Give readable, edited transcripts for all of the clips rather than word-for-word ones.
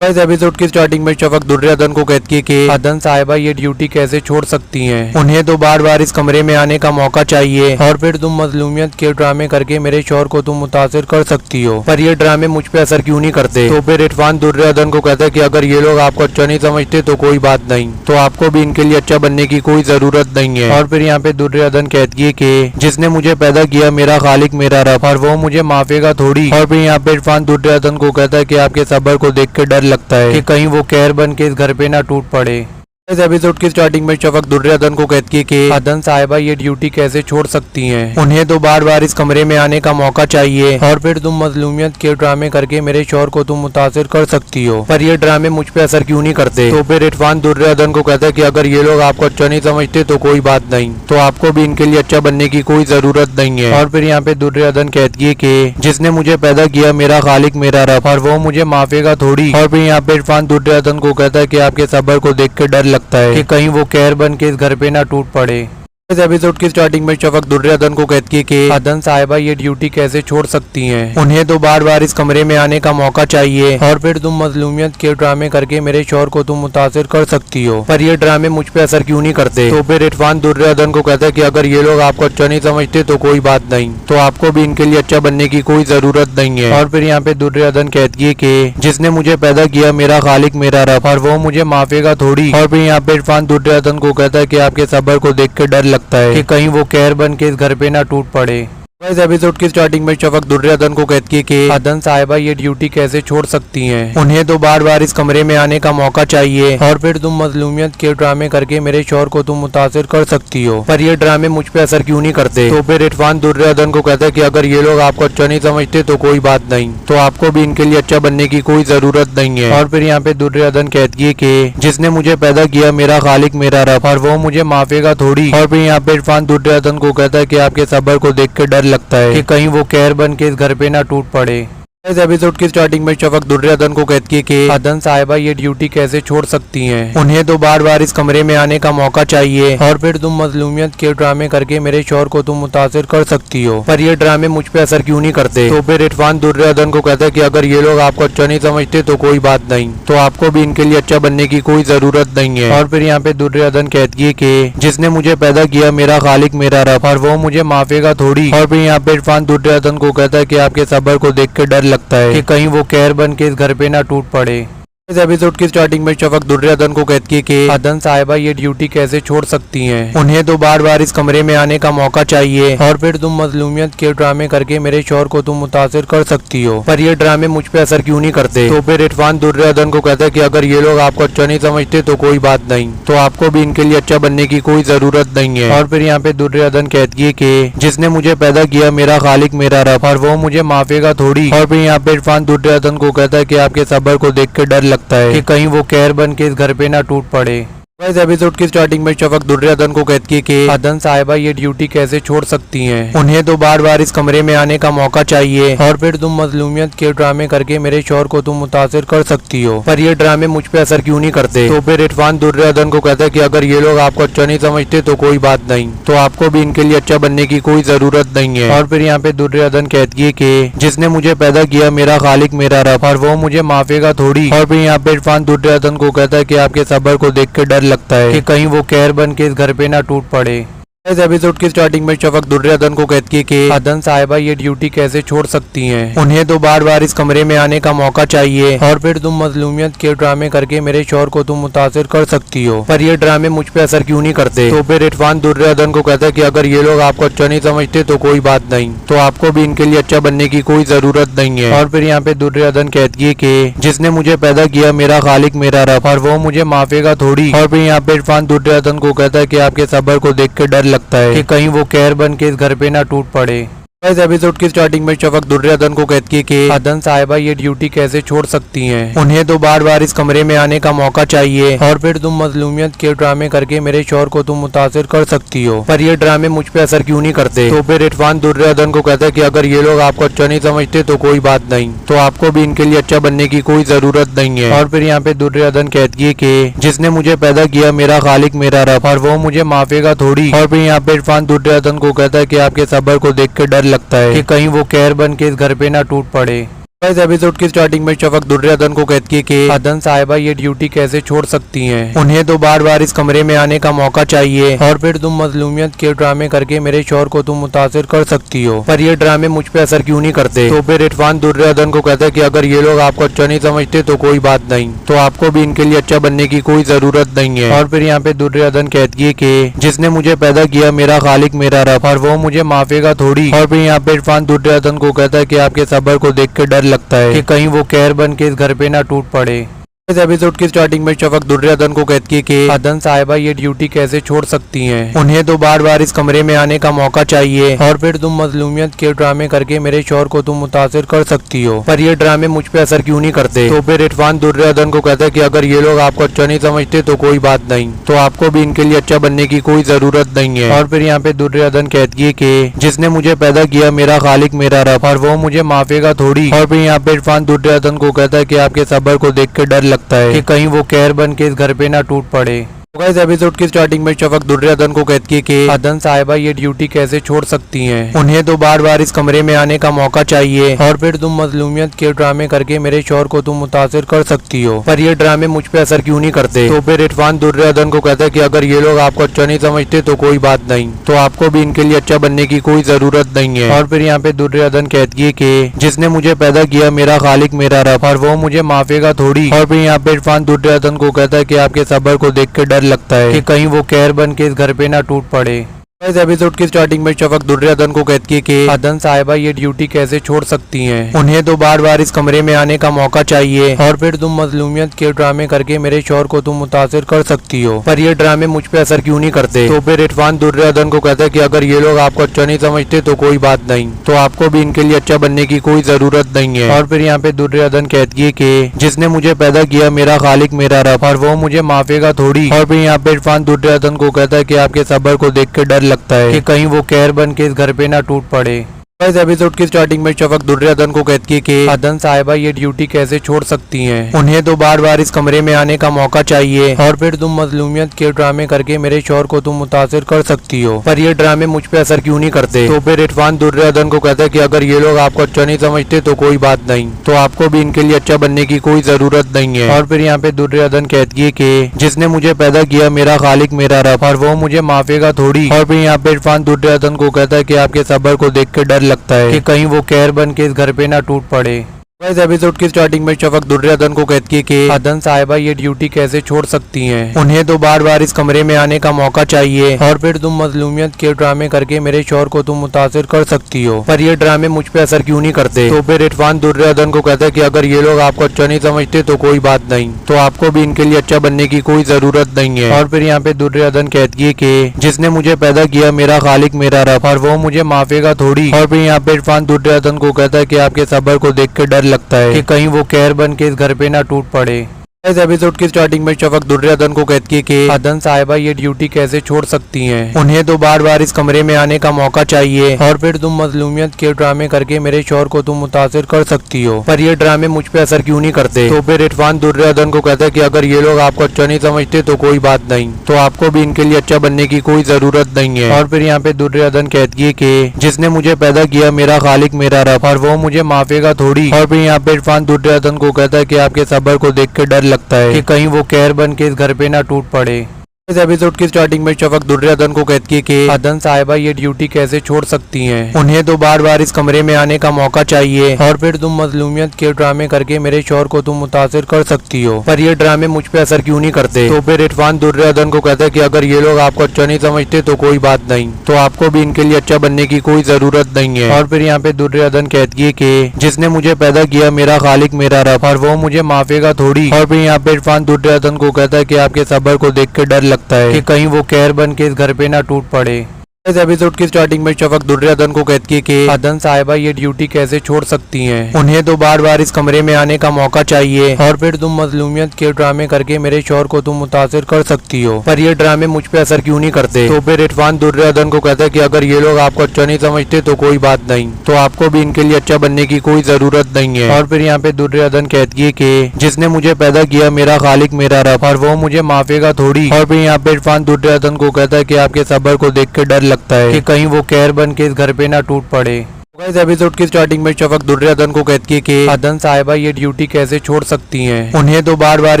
इस एपिसोड की स्टार्टिंग में शफक दुर्योधन को कहती है कि अदन साहिबा ये ड्यूटी कैसे छोड़ सकती हैं। उन्हें तो बार बार इस कमरे में आने का मौका चाहिए और फिर तुम मजलूमियत के ड्रामे करके मेरे शौहर को तुम मुतासिर कर सकती हो, पर ये ड्रामे मुझ पे असर क्यों नहीं करते। तो फिर इरफान दुर्योधन को कहता है कि अगर ये लोग आपको अच्छा नहीं समझते तो कोई बात नहीं, तो आपको भी इनके लिए अच्छा बनने की कोई जरूरत नहीं है। और फिर यहाँ पे दुर्योधन कहती है कि जिसने मुझे पैदा किया मेरा खालिक मेरा रब, और वो मुझे माफेगा थोड़ी। और फिर यहाँ पे इरफान दुर्योधन को कहता है कि आपके सब्र को देख के डर लगता है कि कहीं वो कहर बन के इस घर पे ना टूट पड़े। इस एपिसोड की स्टार्टिंग में शफक दुर्योधन को कहती है कि अदन साहिबा ये ड्यूटी कैसे छोड़ सकती हैं। उन्हें तो बार बार इस कमरे में आने का मौका चाहिए और फिर तुम मजलूमियत के ड्रामे करके मेरे शौहर को तुम मुतासिर कर सकती हो, पर ये ड्रामे मुझ पे असर क्यों नहीं करते। तो फिर इरफान दुर्योधन को कहता है कि अगर ये लोग आपको अच्छा नहीं समझते तो कोई बात नहीं, तो आपको भी इनके लिए अच्छा बनने की कोई जरूरत नहीं है। और फिर यहाँ पे दुर्योधन कहती है कि जिसने मुझे पैदा किया मेरा खालिक मेरा रब, और वो मुझे माफेगा थोड़ी। और फिर यहाँ पे इरफान दुर्योधन को कहता है कि आपके सब्र को देख के डर लगता है कि कहीं वो कहर बन के इस घर पे ना टूट पड़े। इस एपिसोड की स्टार्टिंग में शफक दुर्योधन को कहती है कि अदन साहिबा ये ड्यूटी कैसे छोड़ सकती हैं। उन्हें तो बार बार इस कमरे में आने का मौका चाहिए और फिर तुम मजलूमियत के ड्रामे करके मेरे शौहर को तुम मुतासिर कर सकती हो, पर ये ड्रामे मुझ पे असर क्यों नहीं करते। तो फिर इरफान दुर्योधन को कहता है कि अगर ये लोग आपको अच्छा नहीं समझते तो कोई बात नहीं, तो आपको भी इनके लिए अच्छा बनने की कोई जरूरत नहीं है। और फिर यहाँ पे दुर्योधन कहती है कि जिसने मुझे पैदा किया मेरा खालिक मेरा रब, और वो मुझे माफेगा थोड़ी। और फिर यहाँ पे इरफान दुर्योधन को कहता है कि आपके सब्र को देख के डर लगता है कि कहीं वो कहर बन के इस घर पे ना टूट पड़े। इस एपिसोड की स्टार्टिंग में शफक दुर्योधन को कहती है कि अदन साहिबा ये ड्यूटी कैसे छोड़ सकती हैं। उन्हें तो बार बार इस कमरे में आने का मौका चाहिए और फिर तुम मजलूमियत के ड्रामे करके मेरे शौहर को तुम मुतासिर कर सकती हो, पर ये ड्रामे मुझ पे असर क्यों नहीं करते। तो फिर इरफान दुर्योधन को कहता है कि अगर ये लोग आपको अच्छा नहीं समझते तो कोई बात नहीं, तो आपको भी इनके लिए अच्छा बनने की कोई जरूरत नहीं है। और फिर यहाँ पे दुर्योधन कहती है कि जिसने मुझे पैदा किया मेरा खालिक मेरा रब, और वो मुझे माफेगा थोड़ी। और फिर यहाँ पे इरफान दुर्योधन को कहता है कि आपके सब्र को देख के डर लगता है कि कहीं वो कहर बन के इस घर पे ना टूट पड़े। इस एपिसोड की स्टार्टिंग में शफक दुर्योधन को कहती है कि अदन साहिबा ये ड्यूटी कैसे छोड़ सकती हैं। उन्हें तो बार बार इस कमरे में आने का मौका चाहिए और फिर तुम मजलूमियत के ड्रामे करके मेरे शौहर को तुम मुतासिर कर सकती हो, पर ये ड्रामे मुझ पे असर क्यों नहीं करते। तो फिर इरफान दुर्योधन को कहता है कि अगर ये लोग आपको अच्छा नहीं समझते तो कोई बात नहीं, तो आपको भी इनके लिए अच्छा बनने की कोई जरूरत नहीं है। और फिर यहाँ पे दुर्योधन कहती है कि जिसने मुझे पैदा किया मेरा खालिक मेरा रब, और वो मुझे माफेगा थोड़ी। और फिर यहाँ पे इरफान दुर्योधन को कहता है कि आपके सब्र को देख के डर लगता है कि कहीं वो कहर बन के इस घर पे ना टूट पड़े। इस एपिसोड की स्टार्टिंग में शफक दुर्योधन को कहती है कि अदन साहिबा ये ड्यूटी कैसे छोड़ सकती हैं। उन्हें तो बार बार इस कमरे में आने का मौका चाहिए और फिर तुम मजलूमियत के ड्रामे करके मेरे शौहर को तुम मुतासिर कर सकती हो, पर ये ड्रामे मुझ पे असर क्यों नहीं करते। तो फिर इरफान दुर्योधन को कहता है कि अगर ये लोग आपको अच्छा नहीं समझते तो कोई बात नहीं, तो आपको भी इनके लिए अच्छा बनने की कोई जरूरत नहीं है। और फिर यहाँ पे दुर्योधन कहती है कि जिसने मुझे पैदा किया मेरा खालिक मेरा रब, और वो मुझे माफेगा थोड़ी। और फिर यहाँ पे इरफान दुर्योधन को कहता है कि आपके सब्र को देख के डर लगता है कि कहीं वो कहर बन के इस घर पे ना टूट पड़े। इस एपिसोड की स्टार्टिंग में शफक दुर्योधन को कहती है कि अदन साहिबा ये ड्यूटी कैसे छोड़ सकती हैं। उन्हें तो बार बार इस कमरे में आने का मौका चाहिए और फिर तुम मजलूमियत के ड्रामे करके मेरे शौहर को तुम मुतासिर कर सकती हो, पर ये ड्रामे मुझ पे असर क्यों नहीं करते। तो फिर इरफान दुर्योधन को कहता है कि अगर ये लोग आपको अच्छा नहीं समझते तो कोई बात नहीं, तो आपको भी इनके लिए अच्छा बनने की कोई जरूरत नहीं है। और फिर यहाँ पे दुर्योधन कहती है कि जिसने मुझे पैदा किया मेरा खालिक मेरा रब, और वो मुझे माफेगा थोड़ी। और फिर यहाँ पे इरफान दुर्योधन को कहता है कि आपके सब्र को देख के डर लगता है कि कहीं वो कहर बन के इस घर पे ना टूट पड़े। इस एपिसोड की स्टार्टिंग में शफक दुर्योधन को कहती है कि अदन साहिबा ये ड्यूटी कैसे छोड़ सकती हैं। उन्हें तो बार बार इस कमरे में आने का मौका चाहिए और फिर तुम मजलूमियत के ड्रामे करके मेरे शौहर को तुम मुतासिर कर सकती हो, पर ये ड्रामे मुझ पे असर क्यों नहीं करते। तो फिर इरफान दुर्योधन को कहता है कि अगर ये लोग आपको अच्छा नहीं समझते तो कोई बात नहीं, तो आपको भी इनके लिए अच्छा बनने की कोई जरूरत नहीं है। और फिर यहाँ पे दुर्योधन कहती है कि जिसने मुझे पैदा किया मेरा खालिक मेरा रब, और वो मुझे माफेगा थोड़ी। और फिर यहाँ पे इरफान दुर्योधन को कहता है कि आपके सब्र को देख के डर लगता है कि कहीं वो कहर बन के इस घर पे ना टूट पड़े। इस एपिसोड की स्टार्टिंग में शफक दुर्योधन को कहती है कि अदन साहिबा ये ड्यूटी कैसे छोड़ सकती हैं। उन्हें तो बार बार इस कमरे में आने का मौका चाहिए और फिर तुम मजलूमियत के ड्रामे करके मेरे शौहर को तुम मुतासिर कर सकती हो, पर ये ड्रामे मुझ पे असर क्यों नहीं करते। तो फिर इरफान दुर्योधन को कहता है कि अगर ये लोग आपको अच्छा नहीं समझते तो कोई बात नहीं, तो आपको भी इनके लिए अच्छा बनने की कोई जरूरत नहीं है। और फिर यहाँ पे दुर्योधन कहती है कि जिसने मुझे पैदा किया मेरा खालिक मेरा रब, और वो मुझे माफेगा थोड़ी। और फिर यहाँ पे इरफान दुर्योधन को कहता है कि आपके सब्र को देख के डर लगता है कि कहीं वो कहर बन के इस घर पे ना टूट पड़े। इस एपिसोड की स्टार्टिंग में शफक दुर्योधन को कहती है कि अदन साहिबा ये ड्यूटी कैसे छोड़ सकती हैं? उन्हें तो बार बार इस कमरे में आने का मौका चाहिए और फिर तुम मजलूमियत के ड्रामे करके मेरे शौहर को तुम मुतासिर कर सकती हो, पर ये ड्रामे मुझ पे असर क्यों नहीं करते? तो फिर इरफान दुर्योधन को कहता है कि अगर ये लोग आपको अच्छा नहीं समझते तो कोई बात नहीं, तो आपको भी इनके लिए अच्छा बनने की कोई जरूरत नहीं है। और फिर यहाँ पे दुर्योधन कहती है कि जिसने मुझे पैदा किया मेरा खालिक मेरा रब, और वो मुझे माफेगा थोड़ी। और फिर यहाँ पे इरफान दुर्योधन को कहता है कि आपके सब्र को देख के डर लगता है कि कहीं वो कहर बन के इस घर पे ना टूट पड़े। इस एपिसोड की स्टार्टिंग में शफक दुर्योधन को कहती है कि अदन साहिबा ये ड्यूटी कैसे छोड़ सकती हैं? उन्हें तो बार बार इस कमरे में आने का मौका चाहिए और फिर तुम मजलूमियत के ड्रामे करके मेरे शौहर को तुम मुतासिर कर सकती हो, पर ये ड्रामे मुझ पे असर क्यों नहीं करते? तो फिर इरफान दुर्योधन को कहता है कि अगर ये लोग आपको अच्छा नहीं समझते तो कोई बात नहीं, तो आपको भी इनके लिए अच्छा बनने की कोई जरूरत नहीं है। और फिर यहाँ पे दुर्योधन कहती है कि जिसने मुझे पैदा किया मेरा खालिक मेरा रब, और वो मुझे माफेगा थोड़ी। और फिर यहाँ पे इरफान दुर्योधन को कहता है कि आपके सब्र को देख के डर लगता है कि कहीं वो कहर बन के इस घर पे ना टूट पड़े। इस एपिसोड की स्टार्टिंग में शफक दुर्योधन को कहती है कि अदन साहिबा ये ड्यूटी कैसे छोड़ सकती हैं? उन्हें तो बार बार इस कमरे में आने का मौका चाहिए और फिर तुम मजलूमियत के ड्रामे करके मेरे शौहर को तुम मुतासिर कर सकती हो, पर ये ड्रामे मुझ पे असर क्यों नहीं करते? तो फिर इरफान दुर्योधन को कहता है कि अगर ये लोग आपको अच्छा नहीं समझते तो कोई बात नहीं, तो आपको भी इनके लिए अच्छा बनने की कोई जरूरत नहीं है। और फिर यहाँ पे दुर्योधन कहती है कि जिसने मुझे पैदा किया मेरा खालिक मेरा रब, और वो मुझे माफेगा थोड़ी। और फिर यहाँ पे इरफान दुर्योधन को कहता है कि आपके सब्र को देख के डर लगता है कि कहीं वो कहर बन के इस घर पे ना टूट पड़े। इस एपिसोड की स्टार्टिंग में शफक दुर्योधन को कहती है कि अदन साहिबा ये ड्यूटी कैसे छोड़ सकती हैं? उन्हें तो बार बार इस कमरे में आने का मौका चाहिए और फिर तुम मजलूमियत के ड्रामे करके मेरे शौहर को तुम मुतासिर कर सकती हो, पर ये ड्रामे मुझ पे असर क्यों नहीं करते? तो फिर इरफान दुर्योधन को कहता है कि अगर ये लोग आपको अच्छा नहीं समझते तो कोई बात नहीं, तो आपको भी इनके लिए अच्छा बनने की कोई जरूरत नहीं है। और फिर यहाँ पे दुर्योधन कहती है कि जिसने मुझे पैदा किया मेरा खालिक मेरा रब, और वो मुझे माफेगा थोड़ी। और फिर यहाँ पे इरफान दुर्योधन को कहता है कि आपके सब्र को देख के डर लगता है कि कहीं वो कहर बन के इस घर पे ना टूट पड़े। इस एपिसोड की स्टार्टिंग में शफक दुर्योधन को कहती है कि अदन साहिबा ये ड्यूटी कैसे छोड़ सकती हैं? उन्हें तो बार बार इस कमरे में आने का मौका चाहिए और फिर तुम मजलूमियत के ड्रामे करके मेरे शौहर को तुम मुतासिर कर सकती हो, पर ये ड्रामे मुझ पे असर क्यों नहीं करते? तो फिर इरफान दुर्योधन को कहता है कि अगर ये लोग आपको अच्छा नहीं समझते तो कोई बात नहीं, तो आपको भी इनके लिए अच्छा बनने की कोई जरूरत नहीं है। और फिर यहाँ पे दुर्योधन कहती है कि जिसने मुझे पैदा किया मेरा खालिक मेरा रब, और वो मुझे माफेगा थोड़ी। और फिर यहाँ पे इरफान दुर्योधन को कहता है कि आपके सब्र को देख के डर लगता है कि कहीं वो कहर बन के इस घर पे ना टूट पड़े। इस एपिसोड की स्टार्टिंग में शफक दुर्योधन को कहती है कि अदन साहिबा ये ड्यूटी कैसे छोड़ सकती हैं? उन्हें तो बार बार इस कमरे में आने का मौका चाहिए और फिर तुम मजलूमियत के ड्रामे करके मेरे शौहर को तुम मुतासिर कर सकती हो, पर ये ड्रामे मुझ पे असर क्यों नहीं करते? तो फिर इरफान दुर्योधन को कहता है कि अगर ये लोग आपको अच्छा नहीं समझते तो कोई बात नहीं, तो आपको भी इनके लिए अच्छा बनने की कोई जरूरत नहीं है। और फिर यहाँ पे दुर्योधन कहती है कि जिसने मुझे पैदा किया मेरा खालिक मेरा रब, और वो मुझे माफेगा थोड़ी। और फिर यहाँ पे इरफान दुर्योधन को कहता है कि आपके सब्र को देख के डर लगता है कि कहीं वो कहर बन के इस घर पे ना टूट पड़े। इस एपिसोड की स्टार्टिंग में शफक दुर्योधन को कहती है कि अदन साहिबा ये ड्यूटी कैसे छोड़ सकती हैं? उन्हें तो बार बार इस कमरे में आने का मौका चाहिए और फिर तुम मजलूमियत के ड्रामे करके मेरे शौहर को तुम मुतासिर कर सकती हो, पर ये ड्रामे मुझ पे असर क्यों नहीं करते? तो फिर इरफान दुर्योधन को कहता है कि अगर ये लोग आपको अच्छा नहीं समझते तो कोई बात नहीं, तो आपको भी इनके लिए अच्छा बनने की कोई जरूरत नहीं है। और फिर यहाँ पे दुर्योधन कहती है कि जिसने मुझे पैदा किया मेरा खालिक मेरा रब, और वो मुझे माफेगा थोड़ी। और फिर यहाँ पे इरफान दुर्योधन को कहता है कि आपके सब्र को देख के डर लगता है कि कहीं वो कहर बन के इस घर पे ना टूट पड़े। इस एपिसोड की स्टार्टिंग में शफक दुर्योधन को कहती है कि अदन साहिबा ये ड्यूटी कैसे छोड़ सकती हैं? उन्हें तो बार बार इस कमरे में आने का मौका चाहिए और फिर तुम मजलूमियत के ड्रामे करके मेरे शौहर को तुम मुतासिर कर सकती हो, पर ये ड्रामे मुझ पे असर क्यों नहीं करते? तो फिर इरफान दुर्योधन को कहता है कि अगर ये लोग आपको अच्छा नहीं समझते तो कोई बात नहीं, तो आपको भी इनके लिए अच्छा बनने की कोई जरूरत नहीं है। और फिर यहाँ पे दुर्योधन कहती है कि जिसने मुझे पैदा किया मेरा खालिक मेरा रब, और वो मुझे माफेगा थोड़ी। और फिर यहाँ पे इरफान दुर्योधन को कहता है कि आपके सब्र को देख के डर लगता है कि कहीं वो कहर बन के इस घर पे ना टूट पड़े। इस एपिसोड की स्टार्टिंग में शफक दुर्योधन को कहती है कि अदन साहिबा ये ड्यूटी कैसे छोड़ सकती हैं? उन्हें तो बार बार इस कमरे में आने का मौका चाहिए और फिर तुम मजलूमियत के ड्रामे करके मेरे शौहर को तुम मुतासिर कर सकती हो, पर ये ड्रामे मुझ पे असर क्यों नहीं करते? तो फिर इरफान दुर्योधन को कहता है कि अगर ये लोग आपको अच्छा नहीं समझते तो कोई बात नहीं, तो आपको भी इनके लिए अच्छा बनने की कोई जरूरत नहीं है। और फिर यहाँ पे दुर्योधन कहती है कि जिसने मुझे पैदा किया मेरा खालिक मेरा रब, और वो मुझे माफेगा थोड़ी। और फिर यहाँ पे इरफान दुर्योधन को कहता है कि आपके सब्र को देख के डर लगता है कि कहीं वो कहर बन के इस घर पे ना टूट पड़े। इस एपिसोड की स्टार्टिंग में शफक दुर्योधन को कहती है कि अदन साहिबा ये ड्यूटी कैसे छोड़ सकती हैं। उन्हें तो बार बार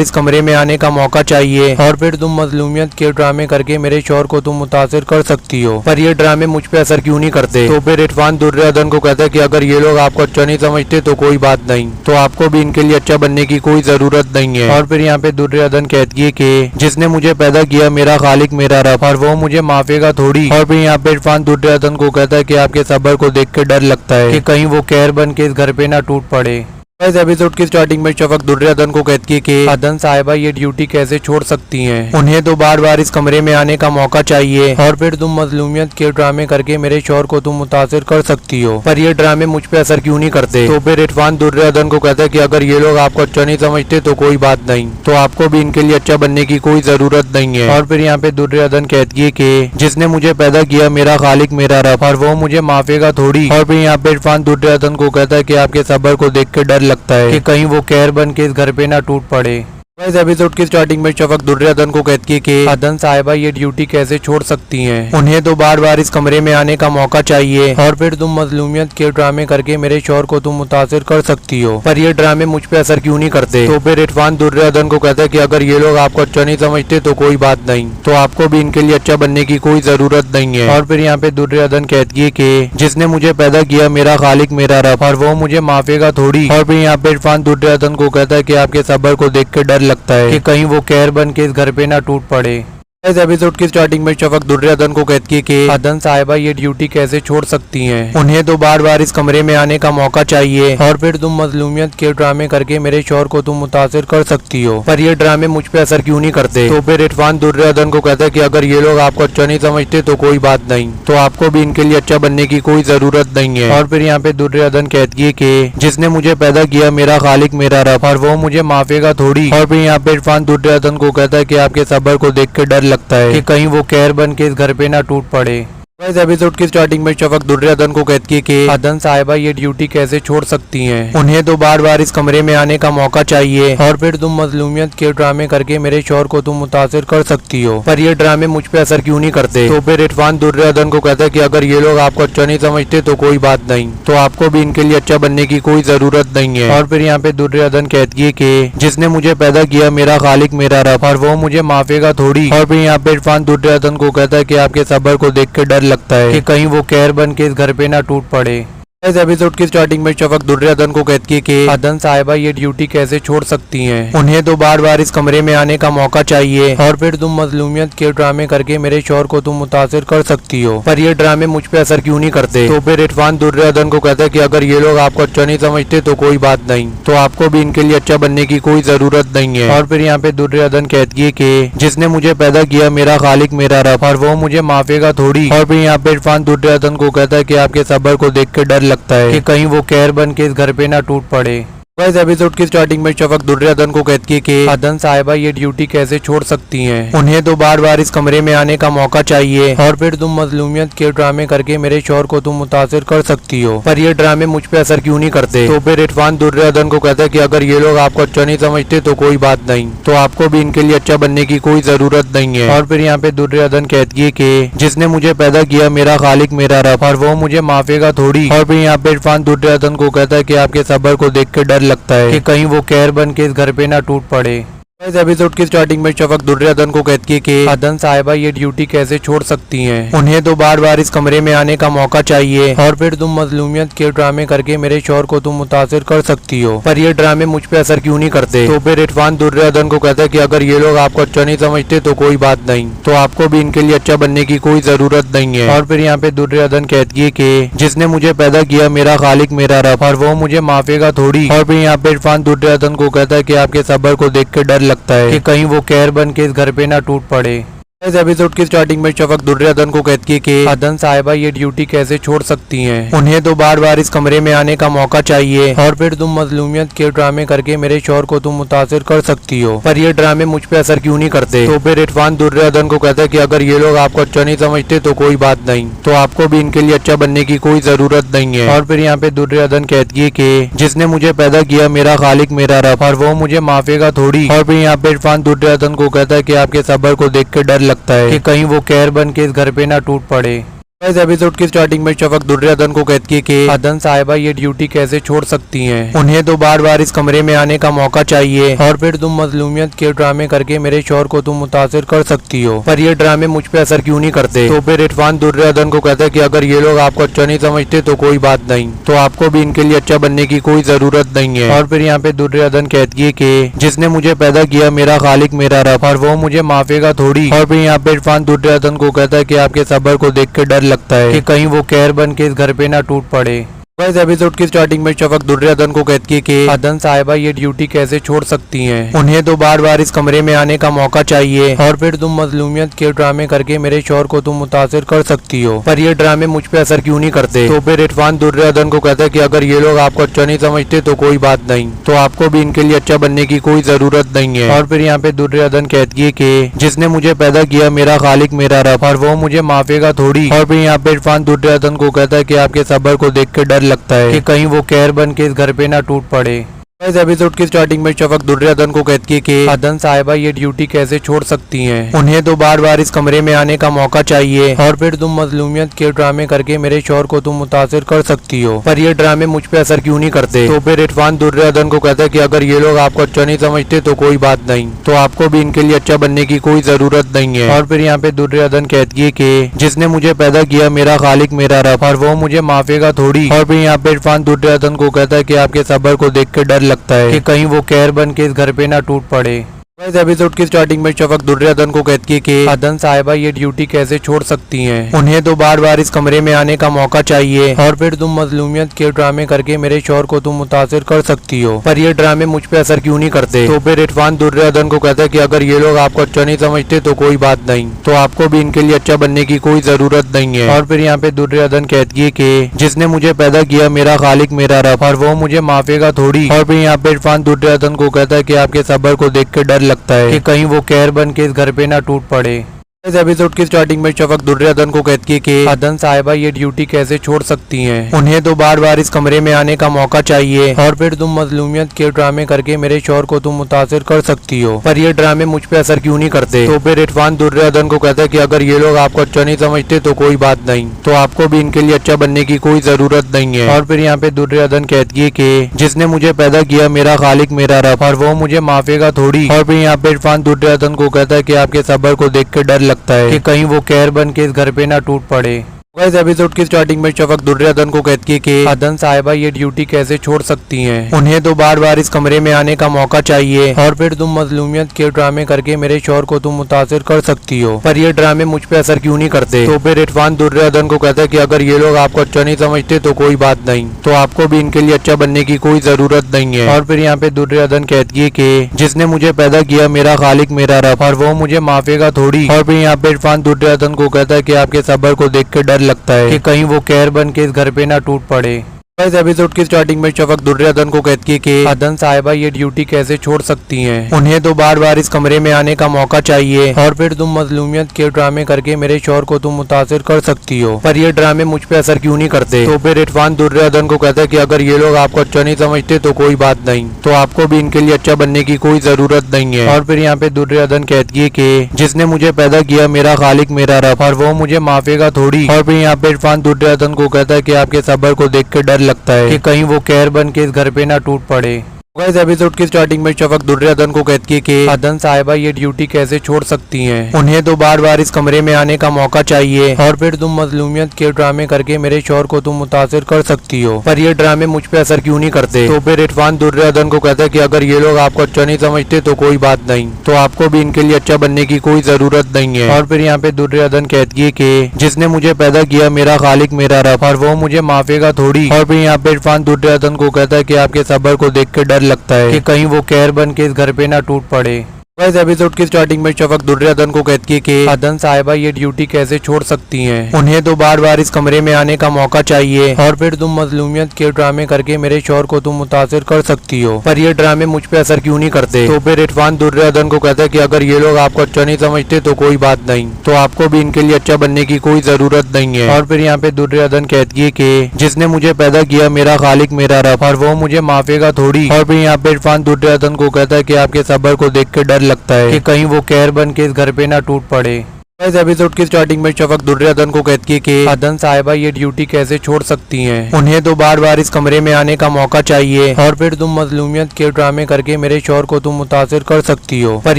इस कमरे में आने का मौका चाहिए और फिर तुम मजलूमियत के ड्रामे करके मेरे शौहर को तुम मुतासिर कर सकती हो, पर ये ड्रामे मुझ पे असर क्यों नहीं करते। तो फिर इरफान दुर्योधन को कहता है कि अगर ये लोग आपको अच्छा नहीं समझते तो कोई बात नहीं, तो आपको भी इनके लिए अच्छा बनने की कोई जरूरत नहीं है। और फिर यहाँ पे दुर्योधन कहती है कि जिसने मुझे पैदा किया मेरा खालिक मेरा रब, और वो मुझे माफेगा थोड़ी। और फिर यहाँ पे इरफान दुर्योधन को कहता है कि आपके सब्र को देख के डर लगता है कि कहीं वो कहर बन के इस घर पे ना टूट पड़े। इस एपिसोड की स्टार्टिंग में शफक दुर्योधन को कहती है कि अदन साहिबा ये ड्यूटी कैसे छोड़ सकती हैं। उन्हें तो बार बार इस कमरे में आने का मौका चाहिए और फिर तुम मजलूमियत के ड्रामे करके मेरे शौहर को तुम मुतासिर कर सकती हो, पर ये ड्रामे मुझ पे असर क्यों नहीं करते। तो फिर इरफान दुर्योधन को कहता है कि अगर ये लोग आपको अच्छा नहीं समझते तो कोई बात नहीं, तो आपको भी इनके लिए अच्छा बनने की कोई जरूरत नहीं है। और फिर यहाँ पे दुर्योधन कहती है कि जिसने मुझे पैदा किया मेरा खालिक मेरा रब, और वो मुझे माफेगा थोड़ी। और फिर यहाँ पे इरफान दुर्योधन को कहता है कि आपके सब्र को देख के डर लगता है कि कहीं वो कहर बन के इस घर पे ना टूट पड़े। इस एपिसोड की स्टार्टिंग में शफक दुर्योधन को कहती है कि अदन साहिबा ये ड्यूटी कैसे छोड़ सकती हैं। उन्हें तो बार बार इस कमरे में आने का मौका चाहिए और फिर तुम मजलूमियत के ड्रामे करके मेरे शौहर को तुम मुतासिर कर सकती हो, पर ये ड्रामे मुझ पे असर क्यों नहीं करते। तो फिर इरफान दुर्योधन को कहता है कि अगर ये लोग आपको अच्छा नहीं समझते तो कोई बात नहीं, तो आपको भी इनके लिए अच्छा बनने की कोई जरूरत नहीं है। और फिर यहाँ पे दुर्योधन कहती है कि जिसने मुझे पैदा किया मेरा खालिक मेरा रब, और वो मुझे माफेगा थोड़ी। और फिर यहाँ पे इरफान दुर्योधन को कहता है कि आपके सब्र को देख के डर लगता है कि कहीं वो कहर बन के इस घर पे ना टूट पड़े। इस एपिसोड की स्टार्टिंग में शफक दुर्योधन को कहती है कि अदन साहिबा ये ड्यूटी कैसे छोड़ सकती हैं। उन्हें तो बार बार इस कमरे में आने का मौका चाहिए और फिर तुम मजलूमियत के ड्रामे करके मेरे शौहर को तुम मुतासिर कर सकती हो, पर ये ड्रामे मुझ पे असर क्यों नहीं करते। तो फिर इरफान दुर्योधन को कहता है कि अगर ये लोग आपको अच्छा नहीं समझते तो कोई बात नहीं, तो आपको भी इनके लिए अच्छा बनने की कोई जरूरत नहीं है। और फिर यहाँ पे दुर्योधन कहती है कि जिसने मुझे पैदा किया मेरा खालिक मेरा रब, और वो मुझे माफेगा थोड़ी। और फिर यहाँ पे इरफान दुर्योधन को कहता है कि आपके सब्र को देख के डर लगता है कि कहीं वो कहर बन के इस घर पे ना टूट पड़े। इस एपिसोड की स्टार्टिंग में शफक दुर्योधन को कहती है कि अदन साहिबा ये ड्यूटी कैसे छोड़ सकती हैं। उन्हें तो बार बार इस कमरे में आने का मौका चाहिए और फिर तुम मजलूमियत के ड्रामे करके मेरे शौहर को तुम मुतासिर कर सकती हो, पर ये ड्रामे मुझ पे असर क्यों नहीं करते। तो फिर इरफान दुर्योधन को कहता है कि अगर ये लोग आपको अच्छा नहीं समझते तो कोई बात नहीं, तो आपको भी इनके लिए अच्छा बनने की कोई जरूरत नहीं है। और फिर यहाँ पे दुर्योधन कहती है कि जिसने मुझे पैदा किया मेरा खालिक मेरा रब, और वो मुझे माफेगा थोड़ी। और फिर यहाँ पे इरफान दुर्योधन को कहता है कि आपके सब्र को देख के डर लगता है कि कहीं वो कहर बन के इस घर पे ना टूट पड़े। इस एपिसोड की स्टार्टिंग में शफक दुर्योधन को कहती है कि अदन साहिबा ये ड्यूटी कैसे छोड़ सकती हैं। उन्हें तो बार बार इस कमरे में आने का मौका चाहिए और फिर तुम मजलूमियत के ड्रामे करके मेरे शौहर को तुम मुतासिर कर सकती हो, पर ये ड्रामे मुझ पे असर क्यों नहीं करते। तो फिर इरफान दुर्योधन को कहता है कि अगर ये लोग आपको अच्छा नहीं समझते तो कोई बात नहीं, तो आपको भी इनके लिए अच्छा बनने की कोई जरूरत नहीं है। और फिर यहाँ पे दुर्योधन कहती है कि जिसने मुझे पैदा किया मेरा खालिक मेरा रब, और वो मुझे माफेगा थोड़ी। और फिर यहाँ पे इरफान दुर्योधन को कहता है कि आपके सब्र को देख के डर लगता है कि कहीं वो कहर बन के इस घर पे ना टूट पड़े। इस एपिसोड की स्टार्टिंग में शफक दुर्योधन को कहती है कि अदन साहिबा ये ड्यूटी कैसे छोड़ सकती हैं। उन्हें तो बार बार इस कमरे में आने का मौका चाहिए और फिर तुम मजलूमियत के ड्रामे करके मेरे शौहर को तुम मुतासिर कर सकती हो, पर ये ड्रामे मुझ पे असर क्यों नहीं करते। तो फिर इरफान दुर्योधन को कहता है कि अगर ये लोग आपको अच्छा नहीं समझते तो कोई बात नहीं, तो आपको भी इनके लिए अच्छा बनने की कोई जरूरत नहीं है। और फिर यहाँ पे दुर्योधन कहती है कि जिसने मुझे पैदा किया मेरा खालिक मेरा रब, और वो मुझे माफेगा थोड़ी। और फिर यहाँ पे इरफान दुर्योधन को कहता है कि आपके सब्र को देख के डर लगता है कि कहीं वो कहर बन के इस घर पे ना टूट पड़े। इस एपिसोड की स्टार्टिंग में शफक दुर्योधन को कहती है कि अदन साहिबा ये ड्यूटी कैसे छोड़ सकती हैं। उन्हें तो बार बार इस कमरे में आने का मौका चाहिए और फिर तुम मजलूमियत के ड्रामे करके मेरे शौहर को तुम मुतासिर कर सकती हो, पर ये ड्रामे मुझ पे असर क्यों नहीं करते। तो फिर इरफान दुर्योधन को कहता है कि अगर ये लोग आपको अच्छा नहीं समझते तो कोई बात नहीं, तो आपको भी इनके लिए अच्छा बनने की कोई जरूरत नहीं है। और फिर यहाँ पे दुर्योधन कहती है कि जिसने मुझे पैदा किया मेरा खालिक मेरा रब, और वो मुझे माफेगा थोड़ी। और फिर यहाँ पे इरफान दुर्योधन को कहता है कि आपके सब्र को देख के डर लगता है कि कहीं वो कहर बन के इस घर पे ना टूट पड़े। इस एपिसोड की स्टार्टिंग में शफक दुर्योधन को कहती है कि अदन साहिबा ये ड्यूटी कैसे छोड़ सकती हैं। उन्हें तो बार बार इस कमरे में आने का मौका चाहिए और फिर तुम मजलूमियत के ड्रामे करके मेरे शौहर को तुम मुतासिर कर सकती हो, पर ये ड्रामे मुझ पे असर क्यों नहीं करते। तो फिर इरफान दुर्योधन को कहता है कि अगर ये लोग आपको अच्छा नहीं समझते तो कोई बात नहीं, तो आपको भी इनके लिए अच्छा बनने की कोई जरूरत नहीं है। और फिर यहाँ पे दुर्योधन कहती है कि जिसने मुझे पैदा किया मेरा खालिक मेरा रब, और वो मुझे माफेगा थोड़ी। और फिर यहाँ पे इरफान दुर्योधन को कहता है कि आपके सब्र को देख के डर लगता है कि कहीं वो कहर बन के इस घर पे ना टूट पड़े। इस एपिसोड की स्टार्टिंग में शफक दुर्योधन को कहती है कि अदन साहिबा ये ड्यूटी कैसे छोड़ सकती हैं? उन्हें तो बार बार इस कमरे में आने का मौका चाहिए और फिर तुम मजलूमियत के ड्रामे करके मेरे शौहर को तुम मुतासिर कर सकती हो, पर ये ड्रामे मुझ पे असर क्यों नहीं करते? तो फिर इरफान दुर्योधन को कहता है कि अगर ये लोग आपको अच्छा नहीं समझते तो कोई बात नहीं, तो आपको भी इनके लिए अच्छा बनने की कोई जरूरत नहीं है। और फिर यहाँ पे दुर्योधन कहती है कि जिसने मुझे पैदा किया मेरा खालिक मेरा रब, और वो मुझे माफेगा थोड़ी। और फिर यहाँ पे इरफान दुर्योधन को कहता है कि आपके सब्र को देख के डर लगता है कि कहीं वो कहर बन के इस घर पे ना टूट पड़े। इस एपिसोड की स्टार्टिंग में शफक दुर्योधन को कहती है कि अदन साहिबा ये ड्यूटी कैसे छोड़ सकती हैं? उन्हें तो बार बार इस कमरे में आने का मौका चाहिए और फिर तुम मजलूमियत के ड्रामे करके मेरे शौहर को तुम मुतासिर कर सकती हो, पर ये ड्रामे मुझ पे असर क्यों नहीं करते? तो फिर इरफान दुर्योधन को कहता है कि अगर ये लोग आपको अच्छा नहीं समझते तो कोई बात नहीं, तो आपको भी इनके लिए अच्छा बनने की कोई जरूरत नहीं है। और फिर यहाँ पे दुर्योधन कहती है कि जिसने मुझे पैदा किया मेरा खालिक मेरा रब, और वो मुझे माफेगा थोड़ी। और फिर यहाँ पे इरफान दुर्योधन को कहता है कि आपके सब्र को देख के डर लगता है कि कहीं वो कहर बन के इस घर पे ना टूट पड़े। इस एपिसोड की स्टार्टिंग में शफक दुर्योधन को कहती है कि अदन साहिबा ये ड्यूटी कैसे छोड़ सकती हैं? उन्हें तो बार बार इस कमरे में आने का मौका चाहिए और फिर तुम मजलूमियत के ड्रामे करके मेरे शौहर को तुम मुतासिर कर सकती हो, पर ये ड्रामे मुझ पे असर क्यों नहीं करते? तो फिर इरफान दुर्योधन को कहता है कि अगर ये लोग आपको अच्छा नहीं समझते तो कोई बात नहीं, तो आपको भी इनके लिए अच्छा बनने की कोई जरूरत नहीं है। और फिर यहाँ पे दुर्योधन कहती है कि जिसने मुझे पैदा किया मेरा खालिक मेरा रब, और वो मुझे माफेगा थोड़ी। और फिर यहाँ पे इरफान दुर्योधन को कहता है कि आपके सब्र को देख के डर लगता है कि कहीं वो कहर बन के इस घर पे ना टूट पड़े। इस एपिसोड की स्टार्टिंग में शफक दुर्योधन को कहती है कि अदन साहिबा ये ड्यूटी कैसे छोड़ सकती हैं? उन्हें तो बार बार इस कमरे में आने का मौका चाहिए और फिर तुम मजलूमियत के ड्रामे करके मेरे शौहर को तुम मुतासिर कर सकती हो, पर ये ड्रामे मुझ पे असर क्यों नहीं करते? तो फिर इरफान दुर्योधन को कहता है कि अगर ये लोग आपको अच्छा नहीं समझते तो कोई बात नहीं, तो आपको भी इनके लिए अच्छा बनने की कोई जरूरत नहीं है। और फिर यहाँ पे दुर्योधन कहती है कि जिसने मुझे पैदा किया मेरा खालिक मेरा रब, और वो मुझे माफेगा थोड़ी। और फिर यहाँ पे इरफान दुर्योधन को कहता है कि आपके सब्र को देख के डर लगता है कि कहीं वो कहर बन के इस घर पे ना टूट पड़े। इस एपिसोड की स्टार्टिंग में शफक दुर्योधन को कहती है कि अदन साहिबा ये ड्यूटी कैसे छोड़ सकती हैं? उन्हें तो बार बार इस कमरे में आने का मौका चाहिए और फिर तुम मजलूमियत के ड्रामे करके मेरे शौहर को तुम मुतासिर कर सकती हो, पर ये ड्रामे मुझ पे असर क्यों नहीं करते? तो फिर इरफान दुर्योधन को कहता है कि अगर ये लोग आपको अच्छा नहीं समझते तो कोई बात नहीं, तो आपको भी इनके लिए अच्छा बनने की कोई जरूरत नहीं है। और फिर यहाँ पे दुर्योधन कहती है कि जिसने मुझे पैदा किया मेरा खालिक मेरा रब, और वो मुझे माफेगा थोड़ी। और फिर यहाँ पे इरफान दुर्योधन को कहता है कि आपके सब्र को देख के डर लगता है कि कहीं वो कहर बन के इस घर पे ना टूट पड़े। इस एपिसोड की स्टार्टिंग में शफक दुर्योधन को कहती है कि अदन साहिबा ये ड्यूटी कैसे छोड़ सकती हैं? उन्हें तो बार बार इस कमरे में आने का मौका चाहिए और फिर तुम मजलूमियत के ड्रामे करके मेरे शौहर को तुम मुतासिर कर सकती हो, पर ये ड्रामे मुझ पे असर क्यों नहीं करते? तो फिर इरफान दुर्योधन को कहता है कि अगर ये लोग आपको अच्छा नहीं समझते तो कोई बात नहीं, तो आपको भी इनके लिए अच्छा बनने की कोई जरूरत नहीं है। और फिर यहाँ पे दुर्योधन कहती है कि जिसने मुझे पैदा किया मेरा खालिक मेरा रब, और वो मुझे माफेगा थोड़ी। और फिर यहाँ पे इरफान दुर्योधन को कहता है कि आपके सब्र को देख के डर लगता है कि कहीं वो कहर बन के इस घर पे ना टूट पड़े। इस एपिसोड की स्टार्टिंग में शफक दुर्योधन को कहती है कि अदन साहिबा ये ड्यूटी कैसे छोड़ सकती हैं? उन्हें तो बार बार इस कमरे में आने का मौका चाहिए और फिर तुम मजलूमियत के ड्रामे करके मेरे शौहर को तुम मुतासिर कर सकती हो, पर ये ड्रामे मुझ पे असर क्यों नहीं करते? तो फिर इरफान दुर्योधन को कहता है कि अगर ये लोग आपको अच्छा नहीं समझते तो कोई बात नहीं, तो आपको भी इनके लिए अच्छा बनने की कोई जरूरत नहीं है। और फिर यहाँ पे दुर्योधन कहती है कि जिसने मुझे पैदा किया मेरा खालिक मेरा रब, और वो मुझे माफेगा थोड़ी। और फिर यहाँ पे इरफान दुर्योधन को कहता है कि आपके सब्र को देख के डर लगता है कि कहीं वो कहर बन के इस घर पे ना टूट पड़े। इस एपिसोड की स्टार्टिंग में शफक दुर्योधन को कहती है कि अदन साहिबा ये ड्यूटी कैसे छोड़ सकती हैं? उन्हें तो बार बार इस कमरे में आने का मौका चाहिए और फिर तुम मजलूमियत के ड्रामे करके मेरे शौहर को तुम मुतासिर कर सकती हो, पर ये ड्रामे मुझ पे असर क्यों नहीं करते? तो फिर इरफान दुर्योधन को कहता है कि अगर ये लोग आपको अच्छा नहीं समझते तो कोई बात नहीं, तो आपको भी इनके लिए अच्छा बनने की कोई जरूरत नहीं है। और फिर यहाँ पे दुर्योधन कहती है कि जिसने मुझे पैदा किया मेरा खालिक मेरा रब, और वो मुझे माफेगा थोड़ी। और फिर यहाँ पे इरफान दुर्योधन को कहता है कि आपके सब्र को देख के डर लगता है कि कहीं वो कहर बन के इस घर पे ना टूट पड़े। इस एपिसोड की स्टार्टिंग में शफक दुर्योधन को कहती है कि अदन साहिबा ये ड्यूटी कैसे छोड़ सकती हैं? उन्हें तो बार बार इस कमरे में आने का मौका चाहिए और फिर तुम मजलूमियत के ड्रामे करके मेरे शौहर को तुम मुतासिर कर सकती हो, पर ये ड्रामे मुझ पे असर क्यों नहीं करते? तो फिर इरफान दुर्योधन को कहता है कि अगर ये लोग आपको अच्छा नहीं समझते तो कोई बात नहीं, तो आपको भी इनके लिए अच्छा बनने की कोई जरूरत नहीं है। और फिर यहाँ पे दुर्योधन कहती है कि जिसने मुझे पैदा किया मेरा खालिक मेरा रब, और वो मुझे माफेगा थोड़ी। और फिर यहाँ पे इरफान दुर्योधन को कहता है कि आपके सब्र को देख के डर लगता है कि कहीं वो कहर बन के इस घर पे ना टूट पड़े। इस एपिसोड की स्टार्टिंग में शफक दुर्योधन को कहती है कि अदन साहिबा ये ड्यूटी कैसे छोड़ सकती हैं। उन्हें तो बार बार इस कमरे में आने का मौका चाहिए और फिर तुम मजलूमियत के ड्रामे करके मेरे शौहर को तुम मुतासिर कर सकती हो, पर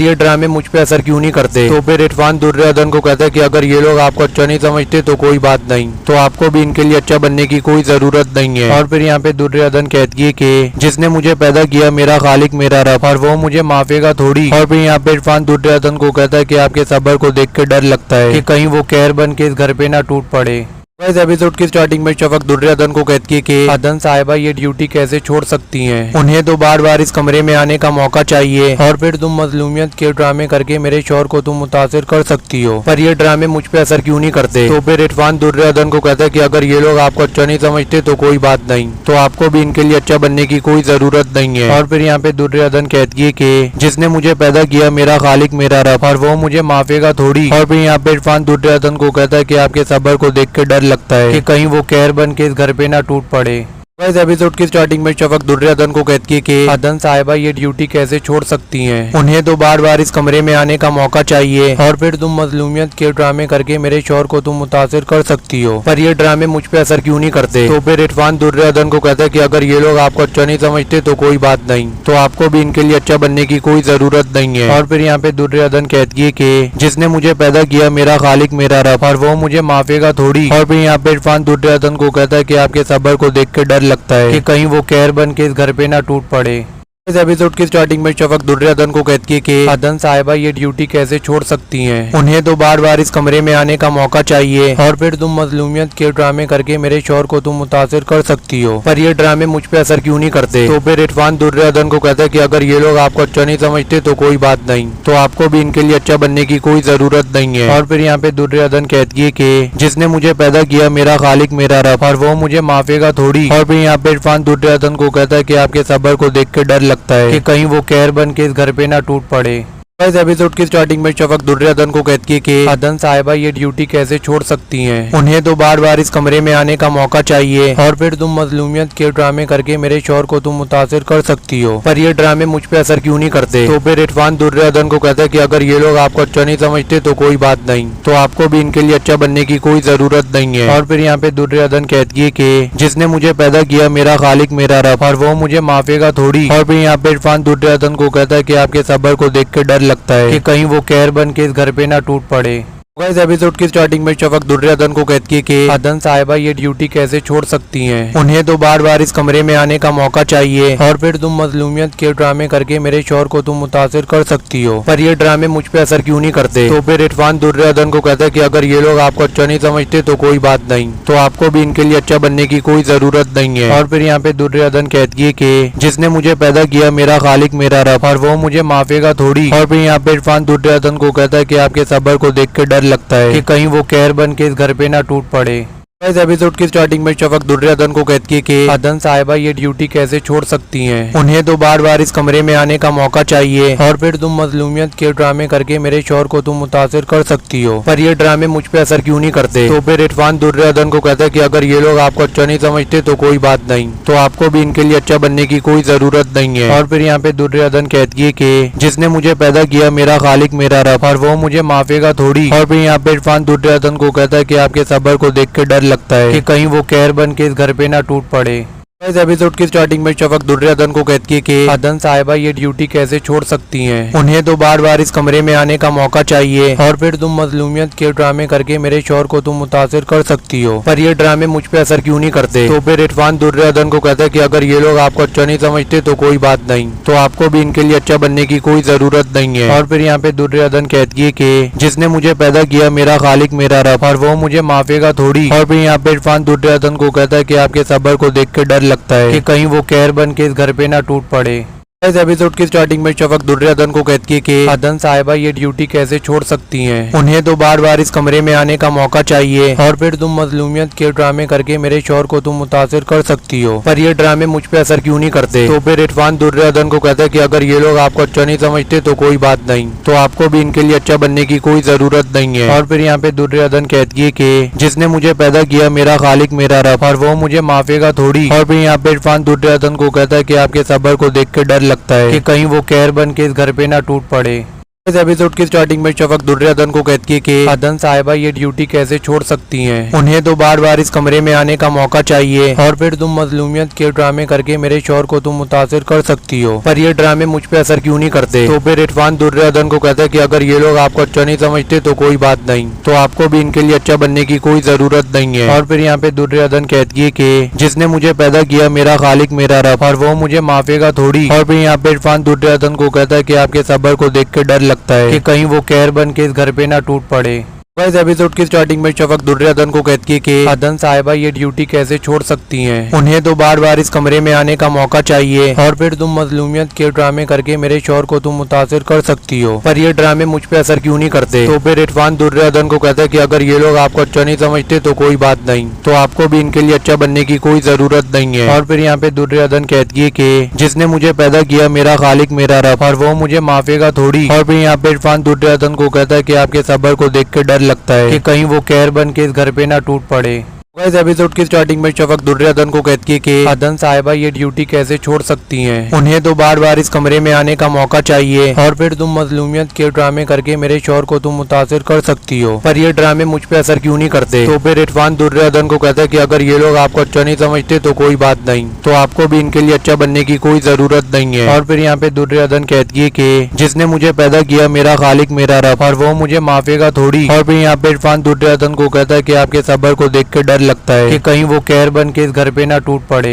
ये ड्रामे मुझ पे असर क्यों नहीं करते। तो फिर इरफान दुर्योधन को कहता है कि अगर ये लोग आपको अच्छा नहीं समझते तो कोई बात नहीं, तो आपको भी इनके लिए अच्छा बनने की कोई जरूरत नहीं है। और फिर यहाँ पे दुर्योधन कहती है कि जिसने मुझे पैदा किया मेरा खालिक मेरा रब, और वो मुझे माफेगा थोड़ी। और फिर यहाँ पे इरफान दुर्योधन को कहता है कि आपके सब्र को देख के डर लगता है कि कहीं वो कहर बन के इस घर पे ना टूट पड़े। इस एपिसोड की स्टार्टिंग में शफक दुर्योधन को कहती है कि अदन साहिबा ये ड्यूटी कैसे छोड़ सकती हैं। उन्हें तो बार बार इस कमरे में आने का मौका चाहिए और फिर तुम मजलूमियत के ड्रामे करके मेरे शौहर को तुम मुतासिर कर सकती हो, पर ये ड्रामे मुझ पे असर क्यों नहीं करते। तो फिर इरफान दुर्योधन को कहता है कि अगर ये लोग आपको अच्छा नहीं समझते तो कोई बात नहीं, तो आपको भी इनके लिए अच्छा बनने की कोई जरूरत नहीं है। और फिर यहाँ पे दुर्योधन कहती है कि जिसने मुझे पैदा किया मेरा खालिक मेरा रब, और वो मुझे माफेगा थोड़ी। और फिर यहाँ पे इरफान दुर्योधन को कहता है कि आपके सब्र को देख के डर लगता है कि कहीं वो कहर बन के इस घर पे ना टूट पड़े। इस एपिसोड की स्टार्टिंग में शफक दुर्योधन को कहती है कि अदन साहिबा ये ड्यूटी कैसे छोड़ सकती हैं। उन्हें तो बार बार इस कमरे में आने का मौका चाहिए और फिर तुम मजलूमियत के ड्रामे करके मेरे शौहर को तुम मुतासिर कर सकती हो, पर ये ड्रामे मुझ पे असर क्यों नहीं करते। तो फिर इरफान दुर्योधन को कहता है कि अगर ये लोग आपको अच्छा नहीं समझते तो कोई बात नहीं, तो आपको भी इनके लिए अच्छा बनने की कोई जरूरत नहीं है। और फिर यहाँ पे दुर्योधन कहती है कि जिसने मुझे पैदा किया मेरा खालिक मेरा रब, और वो मुझे माफेगा थोड़ी। और फिर यहाँ पे इरफान दुर्योधन को कहता है कि आपके सब्र को देख के डर लगता है कि कहीं वो कहर बन के इस घर पे ना टूट पड़े। इस एपिसोड की स्टार्टिंग में शफक दुर्योधन को कहती है कि अदन साहिबा ये ड्यूटी कैसे छोड़ सकती हैं। उन्हें तो बार बार इस कमरे में आने का मौका चाहिए और फिर तुम मजलूमियत के ड्रामे करके मेरे शौहर को तुम मुतासिर कर सकती हो, पर ये ड्रामे मुझ पे असर क्यों नहीं करते। तो फिर इरफान दुर्योधन को कहता है कि अगर ये लोग आपको अच्छा नहीं समझते तो कोई बात नहीं, तो आपको भी इनके लिए अच्छा बनने की कोई जरूरत नहीं है। और फिर यहाँ पे दुर्योधन कहती है कि जिसने मुझे पैदा किया मेरा खालिक मेरा रब, और वो मुझे माफेगा थोड़ी। और फिर यहाँ पे इरफान दुर्योधन को कहता है कि आपके सब्र को देख के डर लगता है कि कहीं वो कहर बन के इस घर पे ना टूट पड़े। इस एपिसोड की स्टार्टिंग में शफक दुर्योधन को कहती है कि अदन साहिबा ये ड्यूटी कैसे छोड़ सकती हैं। उन्हें तो बार बार इस कमरे में आने का मौका चाहिए और फिर तुम मजलूमियत के ड्रामे करके मेरे शौहर को तुम मुतासिर कर सकती हो, पर ये ड्रामे मुझ पे असर क्यों नहीं करते। तो फिर इरफान दुर्योधन को कहता है कि अगर ये लोग आपको अच्छा नहीं समझते तो कोई बात नहीं, तो आपको भी इनके लिए अच्छा बनने की कोई जरूरत नहीं है। और फिर यहाँ पे दुर्योधन कहती है कि जिसने मुझे पैदा किया मेरा खालिक मेरा रब, और वो मुझे माफेगा थोड़ी। और फिर यहाँ पे इरफान दुर्योधन को कहता है कि आपके सब्र को देख के डर लगता है कि कहीं वो कहर बन के इस घर पे ना टूट पड़े। इस एपिसोड की स्टार्टिंग में शफक दुर्योधन को कहती है कि अदन साहिबा ये ड्यूटी कैसे छोड़ सकती हैं। उन्हें तो बार बार इस कमरे में आने का मौका चाहिए और फिर तुम मजलूमियत के ड्रामे करके मेरे शौहर को तुम मुतासिर कर सकती हो, पर ये ड्रामे मुझ पे असर क्यों नहीं करते। तो फिर इरफान दुर्योधन को कहता है कि अगर ये लोग आपको अच्छा नहीं समझते तो कोई बात नहीं, तो आपको भी इनके लिए अच्छा बनने की कोई जरूरत नहीं है। और फिर यहाँ पे दुर्योधन कहती है कि जिसने मुझे पैदा किया मेरा खालिक मेरा रब, और वो मुझे माफेगा थोड़ी। और फिर यहाँ पे इरफान दुर्योधन को कहता है कि आपके सब्र को देख के डर लगता है कि कहीं वो कहर बन के इस घर पे ना टूट पड़े। इस एपिसोड की स्टार्टिंग में शफक दुर्योधन को कहती है कि अदन साहिबा ये ड्यूटी कैसे छोड़ सकती हैं। उन्हें तो बार बार इस कमरे में आने का मौका चाहिए और फिर तुम मजलूमियत के ड्रामे करके मेरे शौहर को तुम मुतासिर कर सकती हो, पर ये ड्रामे मुझ पे असर क्यों नहीं करते। तो फिर इरफान दुर्योधन को कहता है कि अगर ये लोग आपको अच्छा नहीं समझते तो कोई बात नहीं, तो आपको भी इनके लिए अच्छा बनने की कोई जरूरत नहीं है। और फिर यहाँ पे दुर्योधन कहती है कि जिसने मुझे पैदा किया मेरा खालिक मेरा रब, और वो मुझे माफेगा थोड़ी। और फिर यहाँ पे इरफान दुर्योधन को कहता है कि आपके सब्र को देख के डर लगता है कि कहीं वो कहर बन के इस घर पे ना टूट पड़े। इस एपिसोड की स्टार्टिंग में शफक दुर्योधन को कहती है कि अदन साहिबा ये ड्यूटी कैसे छोड़ सकती हैं। उन्हें तो बार बार इस कमरे में आने का मौका चाहिए और फिर तुम मजलूमियत के ड्रामे करके मेरे शौहर को तुम मुतासिर कर सकती हो, पर ये ड्रामे मुझ पे असर क्यों नहीं करते। तो फिर इरफान दुर्योधन को कहता है कि अगर ये लोग आपको अच्छा नहीं समझते तो कोई बात नहीं, तो आपको भी इनके लिए अच्छा बनने की कोई जरूरत नहीं है। और फिर यहाँ पे दुर्योधन कहती है कि जिसने मुझे पैदा किया मेरा खालिक मेरा रब, और वो मुझे माफेगा थोड़ी। और फिर यहाँ पे इरफान दुर्योधन को कहता है कि आपके सब्र को देख के डर लगता है कि कहीं वो कहर बन के इस घर पे ना टूट पड़े। इस एपिसोड की स्टार्टिंग में शफक दुर्योधन को कहती है कि अदन साहिबा ये ड्यूटी कैसे छोड़ सकती हैं। उन्हें तो बार बार इस कमरे में आने का मौका चाहिए और फिर तुम मजलूमियत के ड्रामे करके मेरे शौहर को तुम मुतासिर कर सकती हो, पर ये ड्रामे मुझ पे असर क्यों नहीं करते। तो फिर इरफान दुर्योधन को कहता है कि अगर ये लोग आपको अच्छा नहीं समझते तो कोई बात नहीं, तो आपको भी इनके लिए अच्छा बनने की कोई जरूरत नहीं है। और फिर यहाँ पे दुर्योधन कहती है कि जिसने मुझे पैदा किया मेरा खालिक मेरा रब, और वो मुझे माफेगा थोड़ी। और फिर यहाँ पे इरफान दुर्योधन को कहता है कि आपके सब्र को देख के डर लगता है कि कहीं वो कहर बन के इस घर पे ना टूट पड़े। इस एपिसोड की स्टार्टिंग में शफक दुर्योधन को कहती है कि अदन साहिबा ये ड्यूटी कैसे छोड़ सकती हैं? उन्हें तो बार बार इस कमरे में आने का मौका चाहिए और फिर तुम मजलूमियत के ड्रामे करके मेरे शौहर को तुम मुतासिर कर सकती हो, पर ये ड्रामे मुझ पे असर क्यों नहीं करते? तो फिर इरफान दुर्योधन को कहता है कि अगर ये लोग आपको अच्छा नहीं समझते तो कोई बात नहीं, तो आपको भी इनके लिए अच्छा बनने की कोई जरूरत नहीं है। और फिर यहाँ पे दुर्योधन कहती है कि जिसने मुझे पैदा किया मेरा खालिक मेरा रब, और वो मुझे माफेगा थोड़ी। और फिर यहाँ पे इरफान दुर्योधन को कहता है कि आपके सब्र को देख के डर लगता है कि कहीं वो कहर बन के इस घर पे ना टूट पड़े। इस एपिसोड की स्टार्टिंग में शफक दुर्योधन को कहती है कि अदन साहिबा ये ड्यूटी कैसे छोड़ सकती हैं? उन्हें तो बार बार इस कमरे में आने का मौका चाहिए और फिर तुम मजलूमियत के ड्रामे करके मेरे शौहर को तुम मुतासिर कर सकती हो, पर ये ड्रामे मुझ पे असर क्यों नहीं करते? तो फिर इरफान दुर्योधन को कहता है कि अगर ये लोग आपको अच्छा नहीं समझते तो कोई बात नहीं, तो आपको भी इनके लिए अच्छा बनने की कोई जरूरत नहीं है। और फिर यहाँ पे दुर्योधन कहती है कि जिसने मुझे पैदा किया मेरा खालिक मेरा रब, और वो मुझे माफेगा थोड़ी। और फिर यहाँ पे इरफान दुर्योधन को कहता है कि आपके सब्र को देख के डर लगता है कि कहीं वो कहर बन के इस घर पे ना टूट पड़े। इस एपिसोड की स्टार्टिंग में शफक दुर्योधन को कहती है कि अदन साहिबा ये ड्यूटी कैसे छोड़ सकती हैं? उन्हें तो बार बार इस कमरे में आने का मौका चाहिए और फिर तुम मजलूमियत के ड्रामे करके मेरे शौहर को तुम मुतासिर कर सकती हो, पर ये ड्रामे मुझ पे असर क्यों नहीं करते? तो फिर इरफान दुर्योधन को कहता है कि अगर ये लोग आपको अच्छा नहीं समझते तो कोई बात नहीं, तो आपको भी इनके लिए अच्छा बनने की कोई जरूरत नहीं है। और फिर यहाँ पे दुर्योधन कहती है कि जिसने मुझे पैदा किया मेरा खालिक मेरा रब, और वो मुझे माफेगा थोड़ी। और फिर यहाँ पे इरफान दुर्योधन को कहता है कि आपके सब्र को देख के डर लगता है कि कहीं वो कहर बन के इस घर पे ना टूट पड़े।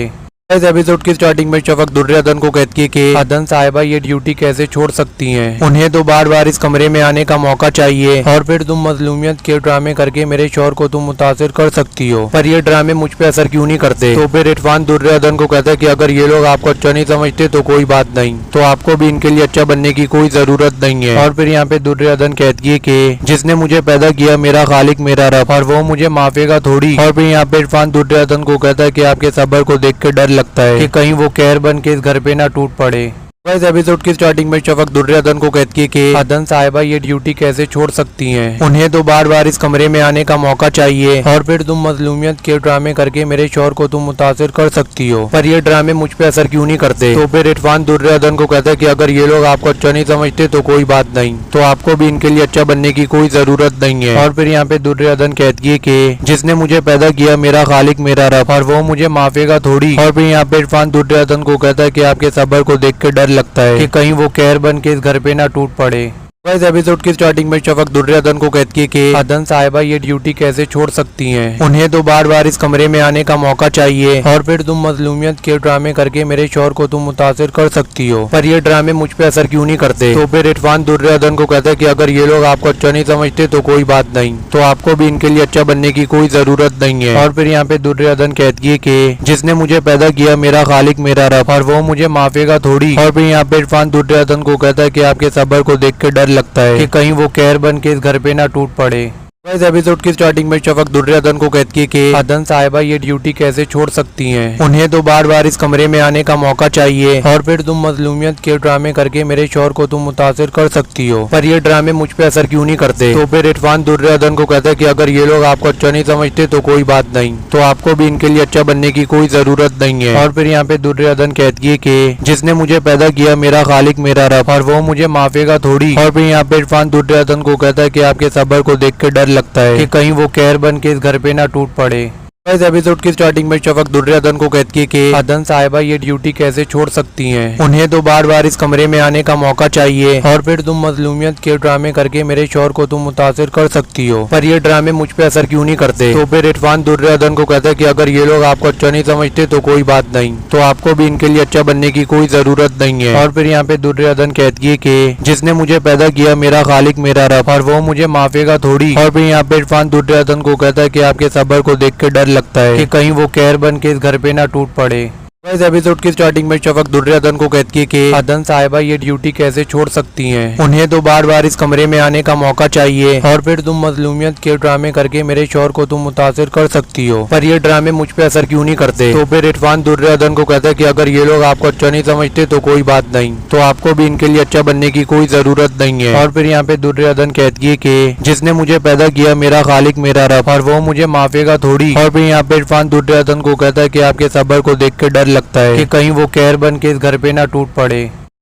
इस एपिसोड की स्टार्टिंग में शफक दुर्योधन को कहती है कि अदन साहिबा ये ड्यूटी कैसे छोड़ सकती हैं? उन्हें तो बार बार इस कमरे में आने का मौका चाहिए और फिर तुम मजलूमियत के ड्रामे करके मेरे शौहर को तुम मुतासिर कर सकती हो, पर ये ड्रामे मुझ पे असर क्यों नहीं करते? तो फिर इरफान दुर्योधन को कहता है कि अगर ये लोग आपको अच्छा नहीं समझते तो कोई बात नहीं, तो आपको भी इनके लिए अच्छा बनने की कोई जरूरत नहीं है। और फिर यहाँ पे दुर्योधन कहती है कि जिसने मुझे पैदा किया मेरा खालिक मेरा रब, और वो मुझे माफेगा थोड़ी। और फिर यहाँ पे इरफान दुर्योधन को कहता है कि आपके सब्र को देख के डर लगता है कि कहीं वो कहर बन के इस घर पे ना टूट पड़े। इस एपिसोड की स्टार्टिंग में शफक दुर्योधन को कहती है कि अदन साहिबा ये ड्यूटी कैसे छोड़ सकती हैं? उन्हें तो बार बार इस कमरे में आने का मौका चाहिए और फिर तुम मजलूमियत के ड्रामे करके मेरे शौहर को तुम मुतासिर कर सकती हो, पर ये ड्रामे मुझ पे असर क्यों नहीं करते? तो फिर इरफान दुर्योधन को कहता है कि अगर ये लोग आपको अच्छा नहीं समझते तो कोई बात नहीं, तो आपको भी इनके लिए अच्छा बनने की कोई जरूरत नहीं है। और फिर यहाँ पे दुर्योधन कहती है कि जिसने मुझे पैदा किया मेरा खालिक मेरा रब, और वो मुझे माफेगा थोड़ी। और फिर यहाँ पे इरफान दुर्योधन को कहता है कि आपके सब्र को देख के डर लगता है कि कहीं वो कहर बन के इस घर पे ना टूट पड़े। इस एपिसोड की स्टार्टिंग में शफक दुर्योधन को कहती है कि अदन साहिबा ये ड्यूटी कैसे छोड़ सकती हैं? उन्हें तो बार बार इस कमरे में आने का मौका चाहिए और फिर तुम मजलूमियत के ड्रामे करके मेरे शौहर को तुम मुतासिर कर सकती हो, पर ये ड्रामे मुझ पे असर क्यों नहीं करते? तो फिर इरफान दुर्योधन को कहता है कि अगर ये लोग आपको अच्छा नहीं समझते तो कोई बात नहीं, तो आपको भी इनके लिए अच्छा बनने की कोई जरूरत नहीं है। और फिर यहाँ पे दुर्योधन कहती है कि जिसने मुझे पैदा किया मेरा खालिक मेरा रब, और वो मुझे माफेगा थोड़ी। और फिर यहाँ पे इरफान दुर्योधन को कहता है कि आपके सब्र को देख के डर लगता है कि कहीं वो कहर बन के इस घर पे ना टूट पड़े। इस एपिसोड की स्टार्टिंग में शफक दुर्योधन को कहती है कि अदन साहिबा ये ड्यूटी कैसे छोड़ सकती हैं? उन्हें तो बार बार इस कमरे में आने का मौका चाहिए और फिर तुम मजलूमियत के ड्रामे करके मेरे शौहर को तुम मुतासिर कर सकती हो, पर ये ड्रामे मुझ पे असर क्यों नहीं करते? तो फिर इरफान दुर्योधन को कहता है कि अगर ये लोग आपको अच्छा नहीं समझते तो कोई बात नहीं, तो आपको भी इनके लिए अच्छा बनने की कोई जरूरत नहीं है। और फिर यहाँ पे दुर्योधन कहती है कि जिसने मुझे पैदा किया मेरा खालिक मेरा रब, और वो मुझे माफेगा थोड़ी। और फिर यहाँ पे इरफान दुर्योधन को कहता है कि आपके सब्र को देख के डर लगता है कि कहीं वो कहर बन के इस घर पे ना टूट पड़े। इस एपिसोड की स्टार्टिंग में शफक दुर्योधन को कहती है कि अदन साहिबा ये ड्यूटी कैसे छोड़ सकती हैं? उन्हें तो बार बार इस कमरे में आने का मौका चाहिए और फिर तुम मजलूमियत के ड्रामे करके मेरे शौहर को तुम मुतासिर कर सकती हो, पर ये ड्रामे मुझ पे असर क्यों नहीं करते? तो फिर इरफान दुर्योधन को कहता है कि अगर ये लोग आपको अच्छा नहीं समझते तो कोई बात नहीं, तो आपको भी इनके लिए अच्छा बनने की कोई जरूरत नहीं है। और फिर यहाँ पे दुर्योधन कहती है कि जिसने मुझे पैदा किया मेरा खालिक मेरा रब, और वो मुझे माफेगा थोड़ी। और फिर यहाँ पे इरफान दुर्योधन को कहता है कि आपके सब्र को देख के डर लगता है कि कहीं वो कहर बन के इस घर पे ना टूट पड़े। इस एपिसोड की स्टार्टिंग में शफक दुर्योधन को कहती है कि अदन साहिबा ये ड्यूटी कैसे छोड़ सकती हैं? उन्हें तो बार बार इस कमरे में आने का मौका चाहिए और फिर तुम मजलूमियत के ड्रामे करके मेरे शौहर को तुम मुतासिर कर सकती हो, पर ये ड्रामे मुझ पे असर क्यों नहीं करते? तो फिर इरफान दुर्योधन को कहता है कि अगर ये लोग आपको अच्छा नहीं समझते तो कोई बात नहीं, तो आपको भी इनके लिए अच्छा बनने की कोई जरूरत नहीं है। और फिर यहाँ पे दुर्योधन कहती है कि जिसने मुझे पैदा किया मेरा खालिक मेरा रब, और वो मुझे माफेगा थोड़ी। और फिर यहाँ पे इरफान दुर्योधन को कहता है कि आपके सब्र को देख के डर लगता है कि कहीं वो कहर बन के इस घर पे ना टूट पड़े।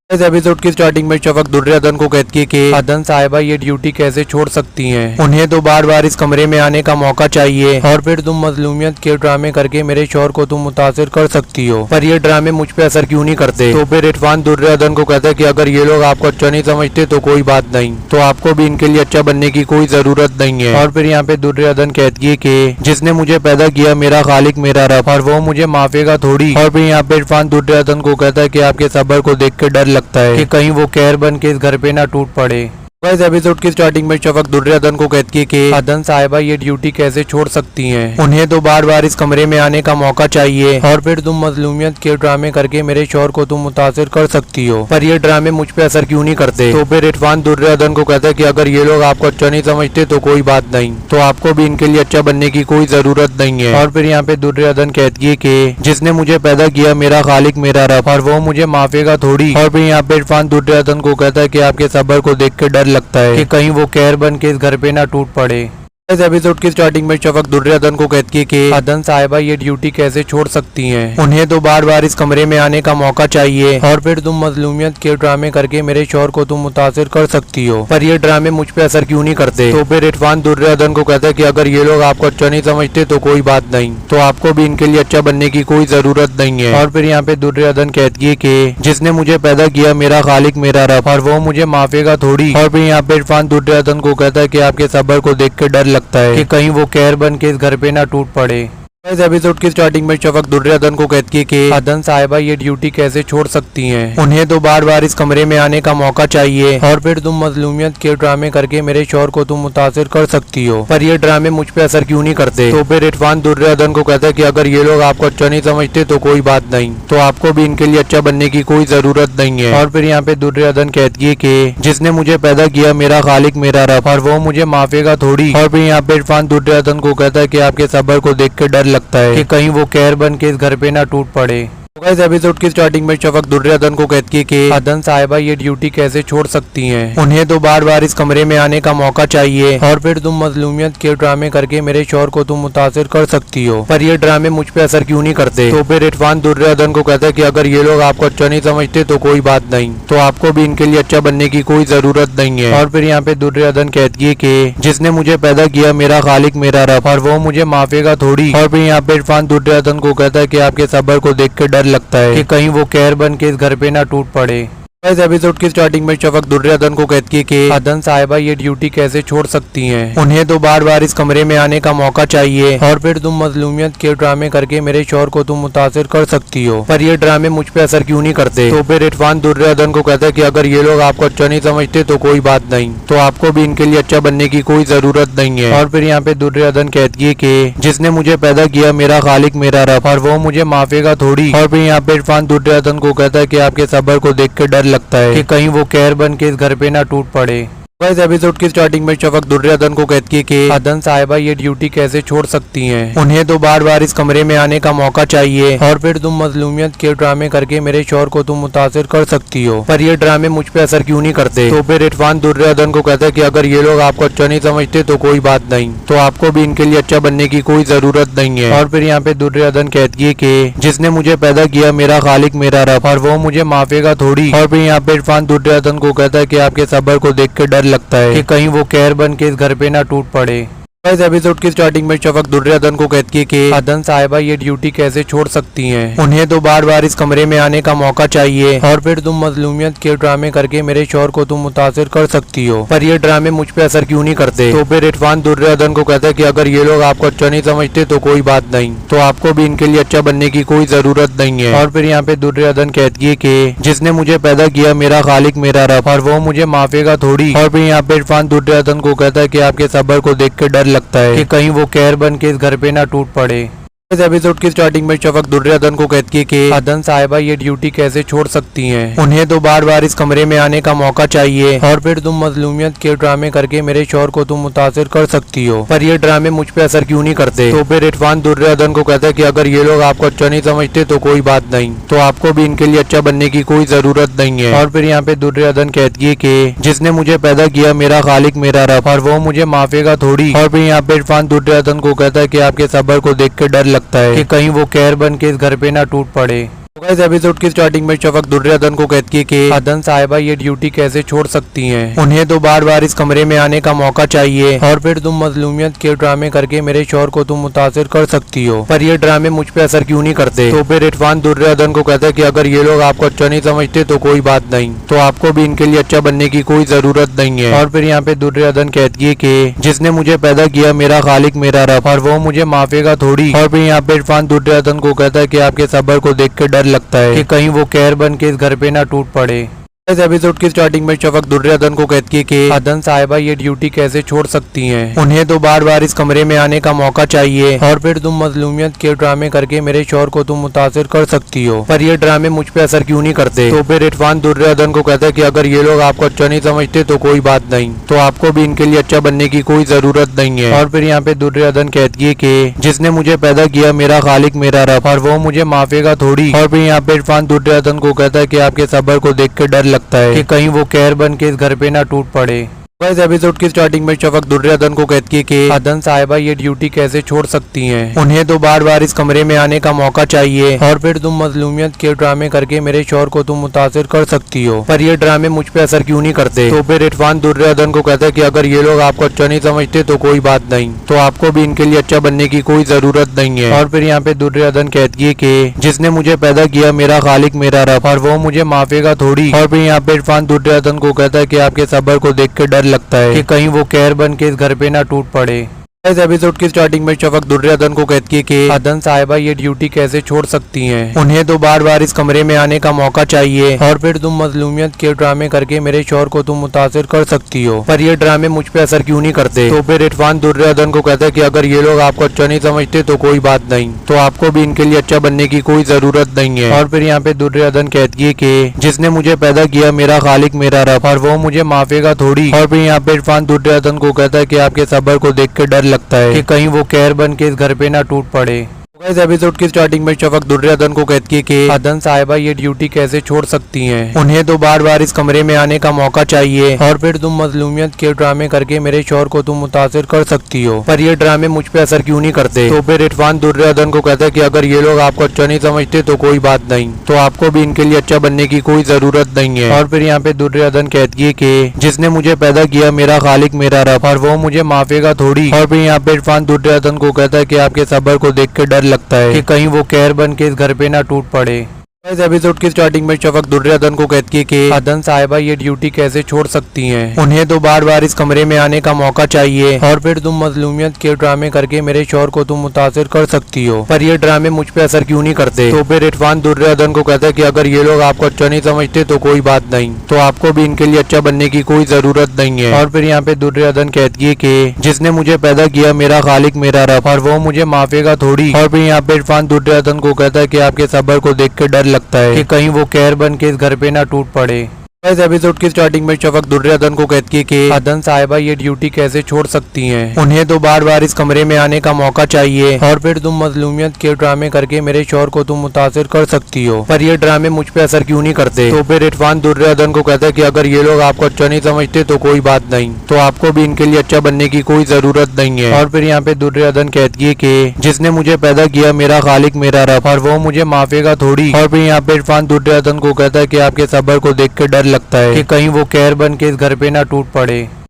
इस एपिसोड की स्टार्टिंग में शफक दुर्योधन को कहती है कि अदन साहिबा ये ड्यूटी कैसे छोड़ सकती हैं। उन्हें तो बार बार इस कमरे में आने का मौका चाहिए और फिर तुम मजलूमियत के ड्रामे करके मेरे शौहर को तुम मुतासिर कर सकती हो, पर ये ड्रामे मुझ पे असर क्यों नहीं करते। तो फिर इरफान दुर्योधन को कहता है कि अगर ये लोग आपको अच्छा नहीं समझते तो कोई बात नहीं, तो आपको भी इनके लिए अच्छा बनने की कोई जरूरत नहीं है। और फिर यहाँ पे दुर्योधन कहती है कि जिसने मुझे पैदा किया मेरा खालिक मेरा रब, और वो मुझे माफेगा थोड़ी। और फिर यहाँ पे इरफान दुर्योधन को कहता है कि आपके सब्र को देख के डर लगता है कि कहीं वो कहर बन के इस घर पे ना टूट पड़े। इस एपिसोड की स्टार्टिंग में शफक दुर्योधन को कहती है कि अदन साहिबा ये ड्यूटी कैसे छोड़ सकती हैं। उन्हें तो बार बार इस कमरे में आने का मौका चाहिए और फिर तुम मजलूमियत के ड्रामे करके मेरे शौहर को तुम मुतासिर कर सकती हो, पर ये ड्रामे मुझ पे असर क्यों नहीं करते। तो फिर इरफान दुर्योधन को कहता है कि अगर ये लोग आपको अच्छा नहीं समझते तो कोई बात नहीं, तो आपको भी इनके लिए अच्छा बनने की कोई जरूरत नहीं है। और फिर यहाँ पे दुर्योधन कहती है कि जिसने मुझे पैदा किया मेरा खालिक मेरा रब, और वो मुझे माफेगा थोड़ी। और फिर यहाँ पे इरफान दुर्योधन को कहता है कि आपके सब्र को देख के डर लगता है कि कहीं वो कहर बन के इस घर पे ना टूट पड़े। इस एपिसोड की स्टार्टिंग में शफक दुर्योधन को कहती है कि अदन साहिबा ये ड्यूटी कैसे छोड़ सकती हैं। उन्हें तो बार बार इस कमरे में आने का मौका चाहिए और फिर तुम मजलूमियत के ड्रामे करके मेरे शौहर को तुम मुतासिर कर सकती हो, पर ये ड्रामे मुझ पे असर क्यों नहीं करते। तो फिर इरफान दुर्योधन को कहता है कि अगर ये लोग आपको अच्छा नहीं समझते तो कोई बात नहीं, तो आपको भी इनके लिए अच्छा बनने की कोई जरूरत नहीं है। और फिर यहाँ पे दुर्योधन कहती है कि जिसने मुझे पैदा किया मेरा खालिक मेरा रब, और वो मुझे माफेगा थोड़ी। और फिर यहाँ पे इरफान दुर्योधन को कहता है कि आपके सब्र को देख के डर लगता है कि कहीं वो कहर बन के इस घर पे ना टूट पड़े। इस एपिसोड की स्टार्टिंग में शफक दुर्योधन को कहती है कि अदन साहिबा ये ड्यूटी कैसे छोड़ सकती हैं। उन्हें तो बार बार इस कमरे में आने का मौका चाहिए और फिर तुम मजलूमियत के ड्रामे करके मेरे शौहर को तुम मुतासिर कर सकती हो, पर ये ड्रामे मुझ पे असर क्यों नहीं करते। तो फिर इरफान दुर्योधन को कहता है कि अगर ये लोग आपको अच्छा नहीं समझते तो कोई बात नहीं, तो आपको भी इनके लिए अच्छा बनने की कोई जरूरत नहीं है। और फिर यहाँ पे दुर्योधन कहती है कि जिसने मुझे पैदा किया मेरा खालिक मेरा रब, और वो मुझे माफेगा थोड़ी। और फिर यहाँ पे इरफान दुर्योधन को कहता है कि आपके सब्र को देख के डर लगता है कि कहीं वो कहर बन के इस घर पे ना टूट पड़े। इस एपिसोड की स्टार्टिंग में शफक दुर्योधन को कहती है कि अदन साहिबा ये ड्यूटी कैसे छोड़ सकती हैं। उन्हें तो बार बार इस कमरे में आने का मौका चाहिए और फिर तुम मजलूमियत के ड्रामे करके मेरे शौहर को तुम मुतासिर कर सकती हो, पर ये ड्रामे मुझ पे असर क्यों नहीं करते। तो फिर इरफान दुर्योधन को कहता है कि अगर ये लोग आपको अच्छा नहीं समझते तो कोई बात नहीं, तो आपको भी इनके लिए अच्छा बनने की कोई जरूरत नहीं है। और फिर यहाँ पे दुर्योधन कहती है कि जिसने मुझे पैदा किया मेरा खालिक मेरा रब, और वो मुझे माफेगा थोड़ी। और फिर यहाँ पे इरफान दुर्योधन को कहता है कि आपके सब्र को देख के डर लगता है कि कहीं वो कहर बन के इस घर पे ना टूट पड़े। इस एपिसोड की स्टार्टिंग में शफक दुर्योधन को कहती है कि अदन साहिबा ये ड्यूटी कैसे छोड़ सकती हैं। उन्हें तो बार बार इस कमरे में आने का मौका चाहिए और फिर तुम मजलूमियत के ड्रामे करके मेरे शौहर को तुम मुतासिर कर सकती हो, पर ये ड्रामे मुझ पे असर क्यों नहीं करते। तो फिर इरफान दुर्योधन को कहता है कि अगर ये लोग आपको अच्छा नहीं समझते तो कोई बात नहीं, तो आपको भी इनके लिए अच्छा बनने की कोई जरूरत नहीं है। और फिर यहाँ पे दुर्योधन कहती है कि जिसने मुझे पैदा किया मेरा खालिक मेरा रब, और वो मुझे माफेगा थोड़ी। और फिर यहाँ पे इरफान दुर्योधन को कहता है कि आपके सब्र को देख के डर लगता है कि कहीं वो कहर बन के इस घर पे ना टूट पड़े। इस एपिसोड की स्टार्टिंग में शफक दुर्योधन को कहती है कि अदन साहिबा ये ड्यूटी कैसे छोड़ सकती हैं। उन्हें तो बार बार इस कमरे में आने का मौका चाहिए और फिर तुम मजलूमियत के ड्रामे करके मेरे शौहर को तुम मुतासिर कर सकती हो, पर ये ड्रामे मुझ पे असर क्यों नहीं करते। तो फिर इरफान दुर्योधन को कहता है कि अगर ये लोग आपको अच्छा नहीं समझते तो कोई बात नहीं, तो आपको भी इनके लिए अच्छा बनने की कोई जरूरत नहीं है। और फिर यहाँ पे दुर्योधन कहती है कि जिसने मुझे पैदा किया मेरा खालिक मेरा रब, और वो मुझे माफेगा थोड़ी। और फिर यहाँ पे इरफान दुर्योधन को कहता है कि आपके सब्र को देख के डर लगता है कि कहीं वो कहर बन के इस घर पे ना टूट पड़े। इस एपिसोड की स्टार्टिंग में शफक दुर्योधन को कहती है कि अदन साहिबा ये ड्यूटी कैसे छोड़ सकती हैं। उन्हें तो बार बार इस कमरे में आने का मौका चाहिए और फिर तुम मजलूमियत के ड्रामे करके मेरे शौहर को तुम मुतासिर कर सकती हो, पर ये ड्रामे मुझ पे असर क्यों नहीं करते। तो फिर इरफान दुर्योधन को कहता है कि अगर ये लोग आपको अच्छा नहीं समझते तो कोई बात नहीं, तो आपको भी इनके लिए अच्छा बनने की कोई जरूरत नहीं है। और फिर यहाँ पे दुर्योधन कहती है कि जिसने मुझे पैदा किया मेरा खालिक मेरा रब, और वो मुझे माफेगा थोड़ी। और फिर यहाँ पे इरफान दुर्योधन को कहता है कि आपके सब्र को देख के डर लगता है कि कहीं वो कहर बन के इस घर पे ना टूट पड़े। इस एपिसोड की स्टार्टिंग में शफक दुर्योधन को कहती है कि अदन साहिबा ये ड्यूटी कैसे छोड़ सकती हैं। उन्हें तो बार बार इस कमरे में आने का मौका चाहिए और फिर तुम मजलूमियत के ड्रामे करके मेरे शौहर को तुम मुतासिर कर सकती हो, पर ये ड्रामे मुझ पे असर क्यों नहीं करते। तो फिर इरफान दुर्योधन को कहता है कि अगर ये लोग आपको अच्छा नहीं समझते तो कोई बात नहीं, तो आपको भी इनके लिए अच्छा बनने की कोई जरूरत नहीं है। और फिर यहाँ पे दुर्योधन कहती है कि जिसने मुझे पैदा किया मेरा खालिक मेरा रब, और वो मुझे माफेगा थोड़ी। और फिर यहाँ पे इरफान दुर्योधन को कहता है कि आपके सब्र को देख के डर लगता है कि कहीं वो कहर बन के इस घर पे ना टूट पड़े। गाइस एपिसोड की स्टार्टिंग में शफक दुर्योधन को कहती है कि अदन साहिबा ये ड्यूटी कैसे छोड़ सकती हैं। उन्हें तो बार बार इस कमरे में आने का मौका चाहिए और फिर तुम मजलूमियत के ड्रामे करके मेरे शौहर को तुम मुतासिर कर सकती हो, पर ये ड्रामे मुझ पे असर क्यों नहीं करते। तो फिर इरफान दुर्योधन को कहता है कि अगर ये लोग आपको अच्छा नहीं समझते तो कोई बात नहीं, तो आपको भी इनके लिए अच्छा बनने की कोई जरूरत नहीं है। और फिर यहाँ पे दुर्योधन कहती है कि जिसने मुझे पैदा किया मेरा खालिक मेरा रब, और वो मुझे माफेगा थोड़ी। और फिर यहाँ पे इरफान दुर्योधन को कहता है कि आपके सब्र को देख के डर लगता है कि कहीं वो कहर बन के इस घर पे ना टूट पड़े। इस एपिसोड की स्टार्टिंग में शफक दुर्योधन को कहती है कि अदन साहिबा ये ड्यूटी कैसे छोड़ सकती हैं। उन्हें तो बार बार इस कमरे में आने का मौका चाहिए और फिर तुम मजलूमियत के ड्रामे करके मेरे शौहर को तुम मुतासिर कर सकती हो, पर ये ड्रामे मुझ पे असर क्यों नहीं करते। तो फिर इरफान दुर्योधन को कहता है कि अगर ये लोग आपको अच्छा नहीं समझते तो कोई बात नहीं, तो आपको भी इनके लिए अच्छा बनने की कोई जरूरत नहीं है। और फिर यहाँ पे दुर्योधन कहती है कि जिसने मुझे पैदा किया मेरा खालिक मेरा रब, और वो मुझे माफेगा थोड़ी। और फिर यहाँ पे इरफान दुर्योधन को कहता है कि आपके सब्र को देख के डर लगता है कि कहीं वो कहर बन के इस घर पे ना टूट पड़े। इस एपिसोड की स्टार्टिंग में शफक दुर्योधन को कहती है कि अदन साहिबा ये ड्यूटी कैसे छोड़ सकती हैं। उन्हें तो बार बार इस कमरे में आने का मौका चाहिए और फिर तुम मजलूमियत के ड्रामे करके मेरे शौहर को तुम मुतासिर कर सकती हो, पर ये ड्रामे मुझ पे असर क्यों नहीं करते। तो फिर इरफान दुर्योधन को कहता है कि अगर ये लोग आपको अच्छा नहीं समझते तो कोई बात नहीं, तो आपको भी इनके लिए अच्छा बनने की कोई जरूरत नहीं है। और फिर यहाँ पे दुर्योधन कहती है कि जिसने मुझे पैदा किया मेरा खालिक मेरा रब, और वो मुझे माफेगा थोड़ी। और फिर यहाँ पे इरफान दुर्योधन को कहता है कि आपके सब्र को देख के डर लगता है कि कहीं वो कहर बन के इस घर पे ना टूट पड़े। इस एपिसोड की स्टार्टिंग में शफक दुर्योधन को कहती है कि अदन साहिबा ये ड्यूटी कैसे छोड़ सकती हैं। उन्हें तो बार बार इस कमरे में आने का मौका चाहिए और फिर तुम मजलूमियत के ड्रामे करके मेरे शौहर को तुम मुतासिर कर सकती हो, पर ये ड्रामे मुझ पे असर क्यों नहीं करते। तो फिर इरफान दुर्योधन को कहता है कि अगर ये लोग आपको अच्छा नहीं समझते तो कोई बात नहीं, तो आपको भी इनके लिए अच्छा बनने की कोई जरूरत नहीं है। और फिर यहाँ पे दुर्योधन कहती है कि जिसने मुझे पैदा किया मेरा खालिक मेरा रब, और वो मुझे माफेगा थोड़ी। और फिर यहाँ पे इरफान दुर्योधन को कहता है कि आपके सब्र को देख के डर लगता है कि कहीं वो कहर बन के इस घर पे ना टूट पड़े। इस एपिसोड की स्टार्टिंग में शफक दुर्योधन को कहती है कि अदन साहिबा ये ड्यूटी कैसे छोड़ सकती हैं। उन्हें तो बार बार इस कमरे में आने का मौका चाहिए और फिर तुम मजलूमियत के ड्रामे करके मेरे शौहर को तुम मुतासिर कर सकती हो, पर ये ड्रामे मुझ पे असर क्यों नहीं करते। तो फिर इरफान दुर्योधन को कहता है कि अगर ये लोग आपको अच्छा नहीं समझते तो कोई बात नहीं, तो आपको भी इनके लिए अच्छा बनने की कोई जरूरत नहीं है। और फिर यहाँ पे दुर्योधन कहती है कि जिसने मुझे पैदा किया मेरा खालिक मेरा रब, और वो मुझे माफेगा थोड़ी। और फिर यहाँ पे इरफान दुर्योधन को कहता है कि आपके सब्र को देख के डर लगता है कि कहीं वो कहर बन के इस घर पे ना टूट पड़े। इस एपिसोड की स्टार्टिंग में शफक दुर्योधन को कहती है कि अदन साहिबा ये ड्यूटी कैसे छोड़ सकती हैं। उन्हें तो बार बार इस कमरे में आने का मौका चाहिए और फिर तुम मजलूमियत के ड्रामे करके मेरे शौहर को तुम मुतासिर कर सकती हो, पर ये ड्रामे मुझ पे असर क्यों नहीं करते। तो फिर इरफान दुर्योधन को कहता है कि अगर ये लोग आपको अच्छा नहीं समझते तो कोई बात नहीं, तो आपको भी इनके लिए अच्छा बनने की कोई जरूरत नहीं है। और फिर यहाँ पे दुर्योधन कहती है कि जिसने मुझे पैदा किया मेरा खालिक मेरा रब, और वो मुझे माफेगा थोड़ी। और फिर यहाँ पे इरफान दुर्योधन को कहता है कि आपके सब्र को देख के डर लगता है कि कहीं वो कहर बन के इस घर पे ना टूट पड़े। इस एपिसोड की स्टार्टिंग में शफक दुर्योधन को कहती है कि अदन साहिबा ये ड्यूटी कैसे छोड़ सकती हैं। उन्हें तो बार बार इस कमरे में आने का मौका चाहिए और फिर तुम मजलूमियत के ड्रामे करके मेरे शौहर को तुम मुतासिर कर सकती हो, पर ये ड्रामे मुझ पे असर क्यों नहीं करते। तो फिर इरफान दुर्योधन को कहता है कि अगर ये लोग आपको अच्छा नहीं समझते तो कोई बात नहीं, तो आपको भी इनके लिए अच्छा बनने की कोई जरूरत नहीं है। और फिर यहाँ पे दुर्योधन कहती है कि जिसने मुझे पैदा किया मेरा खालिक मेरा रब, और वो मुझे माफेगा थोड़ी। और फिर यहाँ पे इरफान दुर्योधन को कहता है कि आपके सब्र को देख के डर लगता है कि कहीं वो कहर बन के इस घर पे ना टूट पड़े।